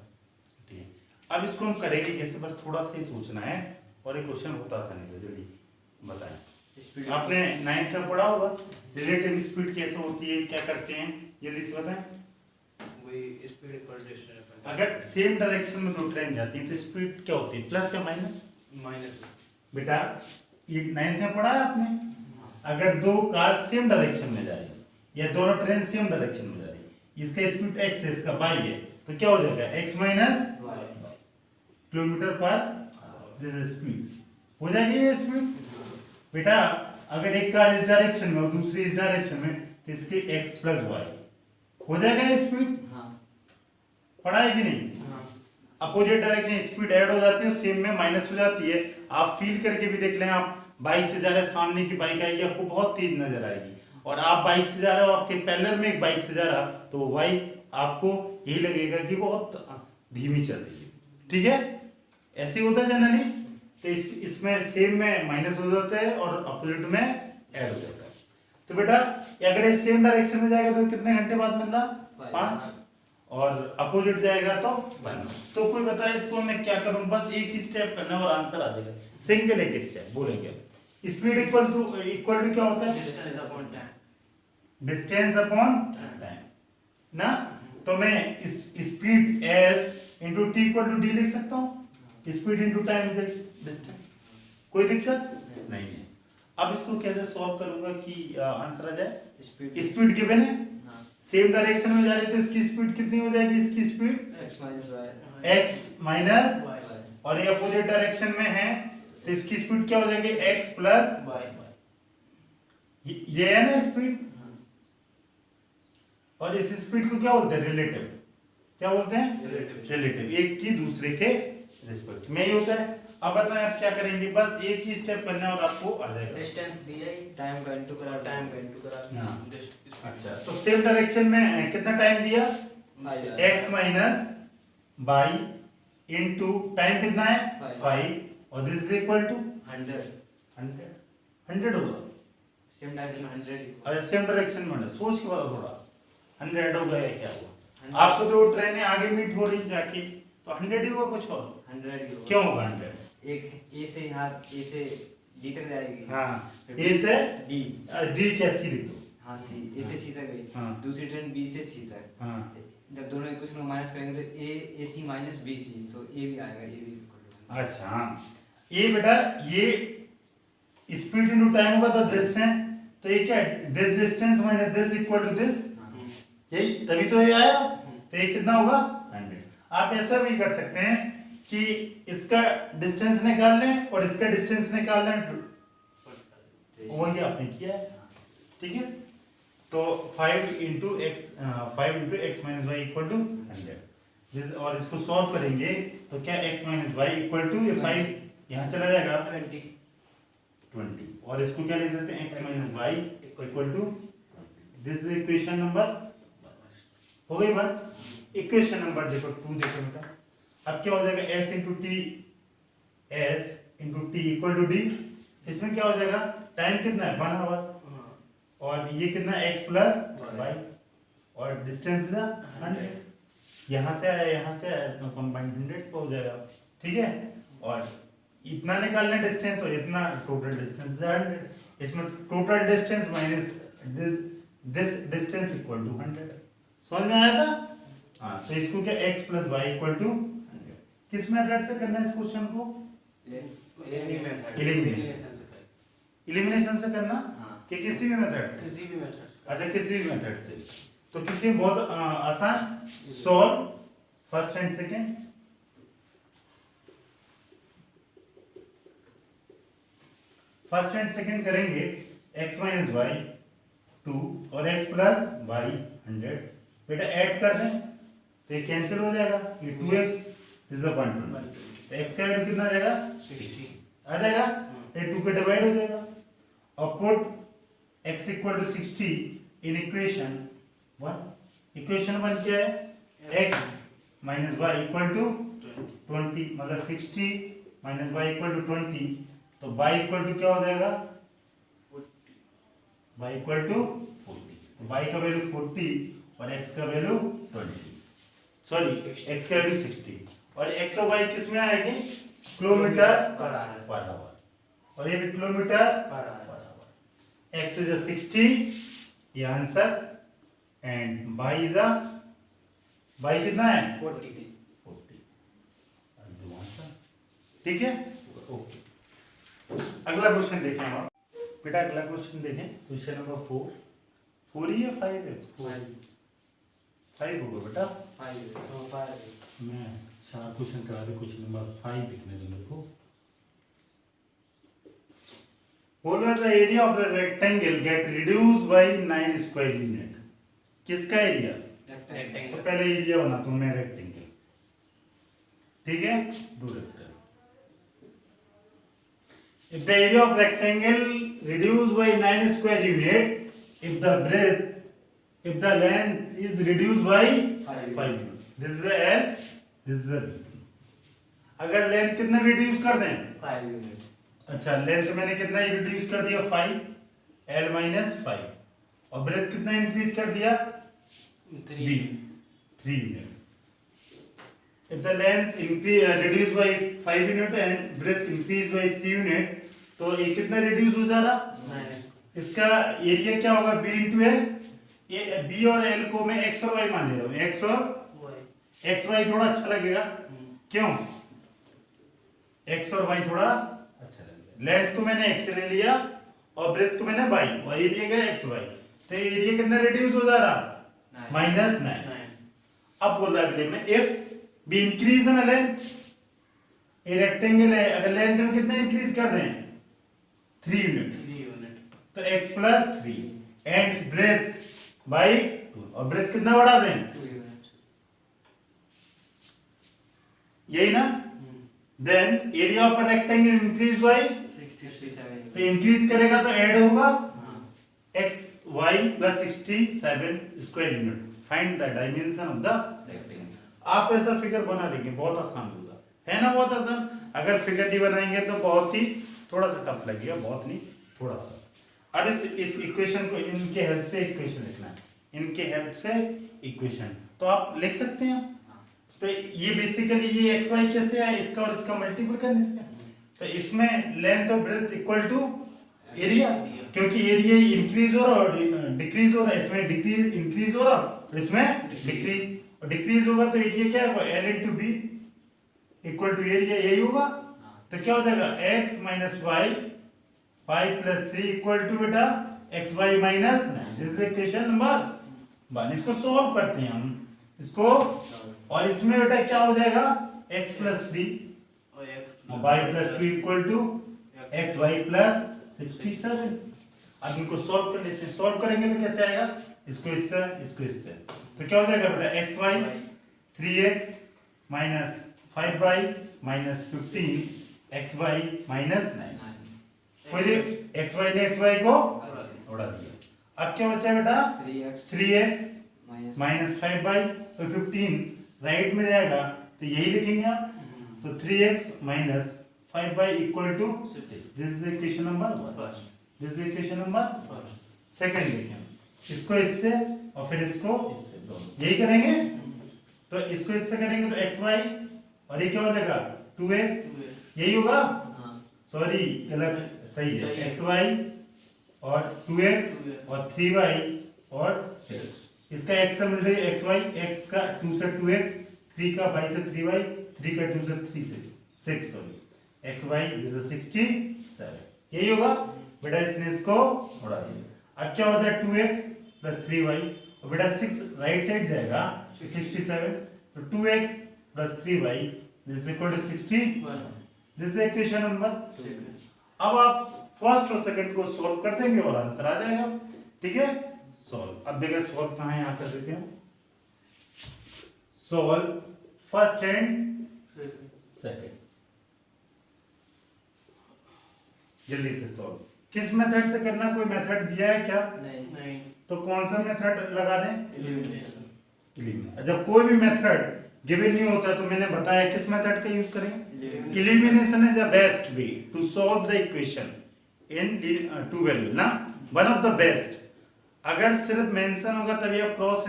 ठीक है। अब इसको हम करेंगे कैसे, बस थोड़ा सा ही सोचना है, और ये क्वेश्चन बहुत आसानी से, जल्दी बताएं। आपने 9th में पढ़ा होगा रिलेटिव स्पीड कैसे होती है, क्या करते हैं, जल्दी से बताएं। अगर सेम डायरेक्शन में दो ट्रेन जाती है तो स्पीड क्या होती है, प्लस या माइनस, बेटा ये 9th में पढ़ा है आपने, अगर दो कार सेम डायरेक्शन में जा रही है या दोनों ट्रेन सेम डायरेक्शन में जा रही है, इसका स्पीड x है इसका y है, तो क्या हो जाएगा x माइनस किलोमीटर पर स्पीड हो जाएगी ये स्पीड। बेटा अगर एक कार इस डायरेक्शन में और दूसरी इस डायरेक्शन में तो इसकी x प्लस वाई हो जाएगा ये स्पीड, पढ़ा है कि नहीं, अपोजिट डायरेक्शन स्पीड ऐड हो जाती है, सेम में माइनस हो जाती है। आप फील करके भी देख लें, आप बाइक से जा रहे हैं, सामने की बाइक आएगी आपको बहुत तेज नजर आएगी, और आप बाइक से जा रहे हो, आपके पैरेलल में एक बाइक से जा रहा, तो बाइक आपको यही लगेगा कि बहुत धीमी चल रही है, ठीक है, ऐसे होता है जनरली। तो इसमें सेम में माइनस हो जाता है और अपोजिट में ऐड हो जाता है। तो बेटा अगर ये सेम डायरेक्शन में जाएगा तो कितने घंटे बाद मिल रहा 5, और अपोजिट जाएगा तो 1। तो कोई बताए इसको मैं क्या करूं, बस एक ही स्टेप करना और आंसर आ जाएगा, सिंगल एक स्टेप बोलेंगे। स्पीड इक्वल टू क्या होता है, डिस्टेंस अपॉन टाइम ना, तो मैं speed s into t equal to d लिख सकता हूँ, स्पीड इंटू टाइम डिस्टेंस, कोई दिक्कत नहीं है। अब इसको कैसे सॉल्व करूंगा कि आंसर आ जाए, स्पीड गिवन है, सेम डायरेक्शन में जा रही है तो इसकी स्पीड कितनी हो जाएगी, इसकी स्पीड x माइनस, और ये अपोजिट डायरेक्शन में है तो इसकी स्पीड क्या हो जाएगी x प्लस, ये है ना स्पीड, और इस स्पीड को क्या बोलते हैं? रिलेटिव। क्या बोलते हैं? रिलेटिव। एक की दूसरे के रिस्पेक्ट में ही होता है। अब बताएं आप क्या करेंगे, बस एक ही स्टेप करना है और आपको आ जाएगा। डिस्टेंस दिया ही, टाइम का इनटू करा, टाइम का इनटू करा। हाँ। अच्छा, तो सेम डायरेक्शन में कितना टाइम दिया? x minus by into time कितना है? 5 और दिस इज इक्वल टू 100 100 होगा। सेम डायरेक्शन में 100 अच्छा, सेम डायरेक्शन में सोच के बताओ थोड़ा, 100 होगा या क्या हुआ? आपको तो ट्रेनें आगे मीट हो रही जाके, तो 100 ही होगा, कुछ और 100 ही होगा। क्यों होगा 100? एक ए से यहाँ ए से डी तक जाएगी। हाँ, ए से डी, डी कैसी लिख दो? हाँ सी, ए से सी तक गई। हाँ। दूसरी ट्रेन बी से सी तक। हाँ, जब दोनों इक्वेशन को माइनस करेंगे तो ए सी माइनस बी सी, तो ए भी आएगा, ए भी इक्वल टू। अच्छा हाँ, ये बेटा ये स्पीड इनटू टाइम होगा तो डिस्टेंस, तो ये क्या है? This distance minus this equal to this, यही तभी तो ये आया। तो ये कितना होगा? 100। आप ऐसा भी कर सकते हैं कि इसका डिस्टेंस निकाल लें और इसका डिस्टेंस निकाल लें, वही आपने किया है, ठीक है। तो 5 into x minus y equal to 100। और इसको सॉल्व करेंगे तो क्या x minus y equal to, ये 5 यहाँ चला जाएगा 20, और इसको क्या लिख सकते हैं? x minus y equal to, this is equation number, हो गई बात। इक्वेशन नंबर देखो 2 देखो बेटा, अब क्या हो जाएगा? s into t equal to d. इसमें क्या हो जाएगा? टाइम कितना है? 1 आवर, और ये कितना? x प्लस वाई, और डिस्टेंस 100। यहाँ से आया, यहाँ से आया, तो कंबाइंड 100 हो जाएगा, ठीक है। और इतना निकालना डिस्टेंस और इतना टोटल डिस्टेंस 100। इसमें total distance minus this distance equal to 100। समझ में आया था? हाँ, तो इसको क्या x plus Y equal to 100। किस मेथड से करना है इस क्वेश्चन को? इलिमिनेशन से करना कि किसी भी मेथड से? किसी भी मेथड। अच्छा, किसी भी मेथड से। तो किसी बहुत आसान, solve first and second. First and second करेंगे, x माइनस वाई 2 और x प्लस वाई 100। बेटा ऐड कर दें तो ये कैंसिल हो जाएगा, ये 2x इज 120, तो x का वैल्यू कितना आ जाएगा? 60 आ जाएगा, ये 2 के डिवाइड हो जाएगा। और put x equal to 60 in equation 1। Equation 1 क्या है? x minus y equal to 20, मतलब 60 माइनस वाई इक्वल टू 20, तो y इक्वल टू क्या हो जाएगा? y equal to 40। y का वैल्यू 40 और x का वैल्यू 20, सॉरी x का वैल्यू 60, और x और y किस में आएगी? Kilometre per hour. और ये भी kilometre per our. x is a 60, ये answer, and y is a, y कितना है? 40। 40, ठीक है। ओके, अगला क्वेश्चन देखें हम। बेटा अगला क्वेश्चन देखें, क्वेश्चन नंबर 4 ही है 5 है? 5 होगा बेटा। 5 मैं 4 क्वेश्चन करा दे, क्वेश्चन नंबर 5 लिखने दो मेरे को। बोला the area of the rectangle get reduce by 9 square unit. किसका एरिया? तो पहले एरिया बनाता हूं मैं रेक्टेंगल, ठीक है, दो rectangle. If the area of rectangle reduced by 9 square unit, if the length is reduced by 5 unit, this is a L, this is a B. अगर लेंथ कितना रिड्यूस कर दें? 5 यूनिट। अच्छा, लेंथ मैंने कितना रिड्यूस कर दिया? 5, L माइनस 5, और ब्रेथ कितना इंक्रीज कर दिया? 3 unit. If the length reduced by 5 unit and breadth increased by 3 unit, तो ये कितना रिड्यूस हो जा रहा? इसका एरिया क्या होगा? b into L. ये b और l को मैं x और y मान ले रहा हूँ, x और x y थोड़ा अच्छा लगेगा, क्यों? x और y थोड़ा अच्छा लगेगा। लेंथ को मैंने x ले लिया और ब्रेथ को मैंने y, और एरिया क्या? x y। तो एरिया कितना रिड्यूस हो जा रहा? -9। अब बोल रहा अगले में, if be increase in length, ये रेक्टेंगल है, अगर लेंथ में कितना इंक्रीज कर दें? 3 यूनिट, तो x plus 3 and breadth by 2 और ब्रेथ कितना बढ़ा दें, 2 यूनिट। यही ना। Then area of rectangle increase by, 67। तो इंक्रीज करेगा तो ऐड होगा हाँ। x y plus 67 square unit. Find the dimension of the rectangle. आप ऐसा फिगर बना लेंगे, बहुत आसान होगा, है ना, बहुत आसान। अगर फिगर नहीं बनाएंगे तो बहुत ही थोड़ा सा टफ लगेगा, बहुत नहीं थोड़ा सा। अब इस इक्वेशन को इनके हेल्प से इक्वेशन लिखना है, इनके हेल्प से इक्वेशन तो आप लिख सकते हैं। तो ये बेसिकली ये एक्स वाई कैसे है, इसका और इसका मल्टीपल करने से, तो इसमें लेंथ और ब्रेथ इक्वल टू एरिया, क्योंकि एरिया इंक्रीज हो रहा और डिक्रीज हो रहा है, इसमें डिक्रीज इंक्रीज हो रहा और इसमें डिक्रीज, और डिक्रीज होगा तो एरिया क्या होगा, L into B equal to area, यही होगा। तो क्या हो जाएगा, x minus y 5 plus 3 equal to बेटा x y minus 9। This is equation number 1। इसको सॉल्व करते हैं हम इसको, और इसमें बेटा क्या हो जाएगा, x प्लस 3 और y plus 2 equal to x y plus 67। अब इनको सॉल्व कर लेते हैं। सॉल्व करेंगे तो कैसे आएगा, इसको इससे, तो क्या हो जाएगा बेटा, x y 3x minus 5y minus 15 x y minus 9। कोई एक्स वाई ने एक्स वाई को उड़ा दिया। अब क्या बचा बेटा, 3x माइनस 5y तो 15 राइट में जाएगा, तो यही लिखेंगे आप। तो 3x minus 5y equal to 6। This is equation number 1। This is equation number second लिखें, इसको इससे और फिर इसको इससे, दोनों यही करेंगे। तो इसको इससे करेंगे तो xy और ये क्या हो जाएगा 2x, यही होगा, सॉरी गलत, सही है, xy और 2x और 3y और 6। इसका x से मिल रही है xy, x का 2 से 2x, 3 का y से 3y, 3 का 2 से 3 से 6, सॉरी xy दिस इज 67, यही होगा बेटा। इसने इसको उड़ा दिया। अब क्या होता है 2x प्लस 3y और बेटा 6 राइट साइड जाएगा 67, तो 2x plus 3y this is equal to 61। This is equation number 2। अब आप फर्स्ट और सेकंड को सॉल्व कर देंगे और आंसर आ जाएगा, ठीक है। सॉल्व, अब देखिए सॉल्व कहाँ है, यहाँ कर देते हैं। सॉल्व फर्स्ट एंड सेकंड, जल्दी से सॉल्व। किस मेथड से करना, कोई मेथड दिया है क्या, नहीं। तो कौन सा मेथड लगा दें, एलिमिनेशन। एलिमिनेशन। जब कोई भी मेथड गिवन नहीं होता तो मैंने बताया किस मेथड का यूज करेंगे, elimination is the best way to solve the equation in two variable ना, वन ऑफ द बेस्ट। अगर सिर्फ मेंशन होगा तभी आप क्रॉस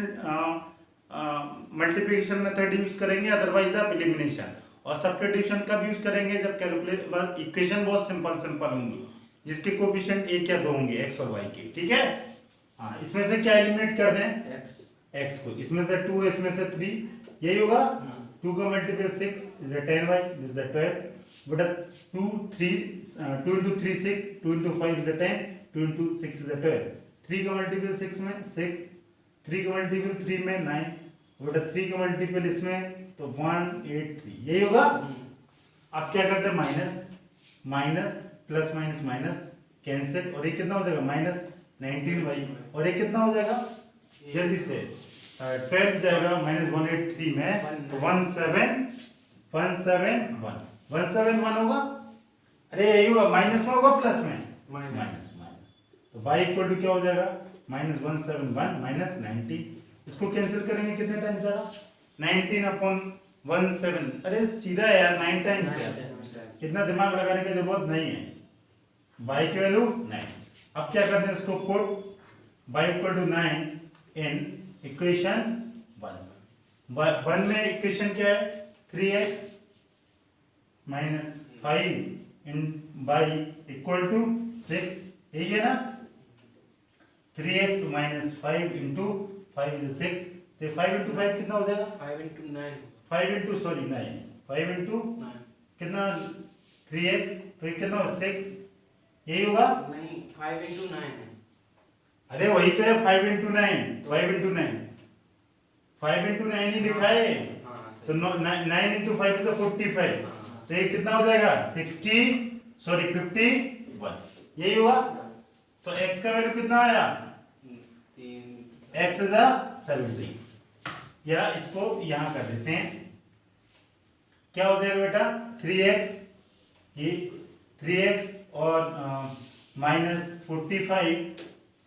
मल्टीप्लिकेशन मेथड यूज करेंगे, अदरवाइज आप एलिमिनेशन। और सब्स्टिट्यूशन कब यूज करेंगे, जब कैलकुलेट इक्वेशन बहुत सिंपल होंगी, जिसके कोएफिशिएंट 1 या 2 होंगे x और y के, ठीक है। हाँ, इसमें से क्या एलिमिनेट कर दें, x को, इसमें से 2, इसमें से 3, यही होगा। 2 का multiple 6 is 10y, this is 12, बटा 2 into 3 6, 2 into 5 is 10, 2 into 6 is 12, 3 का मल्टीपल 6 में 6, 3 का मल्टीपल 3 में 9, बटा 3 का मल्टीपल इसमें तो 183, यही होगा। अब क्या करते हैं, minus minus plus minus minus cancel, और ये कितना हो जाएगा माइनस 19y, और ये कितना हो जाएगा जल्दी से 12 जाएगा माइनस 183 में, तो 171 होगा। अरे यही होगा, माइनस में होगा प्लस में, माइनस माइनस, तो y इक्वल टू क्या हो जाएगा माइनस 171 माइनस 90। इसको कैंसिल करेंगे कितने टाइम जाएगा, 19 अपॉन 17, अरे सीधा है यार 9 टाइम्स, इतना दिमाग लगाने की जरूरत नहीं है। y की वैल्यू 9। अब क्या करते हैं, इसको put y equal to 9 in equation 1 में इक्वेशन क्या है, 3x minus 5 in y equal to 6, यही है ना। 3x माइनस 5 इंटू 5 इज 6, तो 5 इंटू 5 कितना हो जाएगा, 5 into 9 5 इंटू सॉरी 9, 5 इंटू 9 कितना 3x, तो ये कितना 6, यही होगा। नहीं 5 into 9 है। अरे वही तो है 5 इंटू 9, 5 इंटू 9, 5 इंटू 9 ही लिखा है, तो 9 इंटू 5 इज 45, तो ये कितना हो जाएगा 51, यही होगा। तो x का वैल्यू कितना आया, x इज 17, या इसको यहां कर देते हैं, क्या हो जाएगा बेटा 3x, ये 3x और -45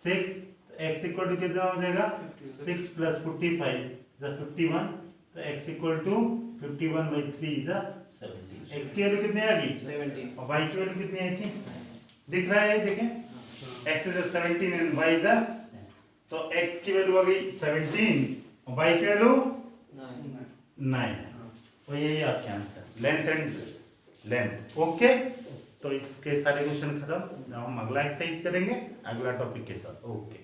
6, x इक्वल टू कितना हो जाएगा 6 + 45 इज 51, तो x equal to 51/3 is 17। x की वैल्यू कितनी आ गई 17। और y की वैल्यू कितनी आई थी, दिख रहा है देखें, x is 17 and y is, तो x की वैल्यू आ गई 17 और y की वैल्यू 9, तो यही आपके answer length and length. Okay, तो इसके सारे क्वेश्चन खत्म, अब हम अगला एक्सरसाइज करेंगे अगला टॉपिक के साथ। ओके।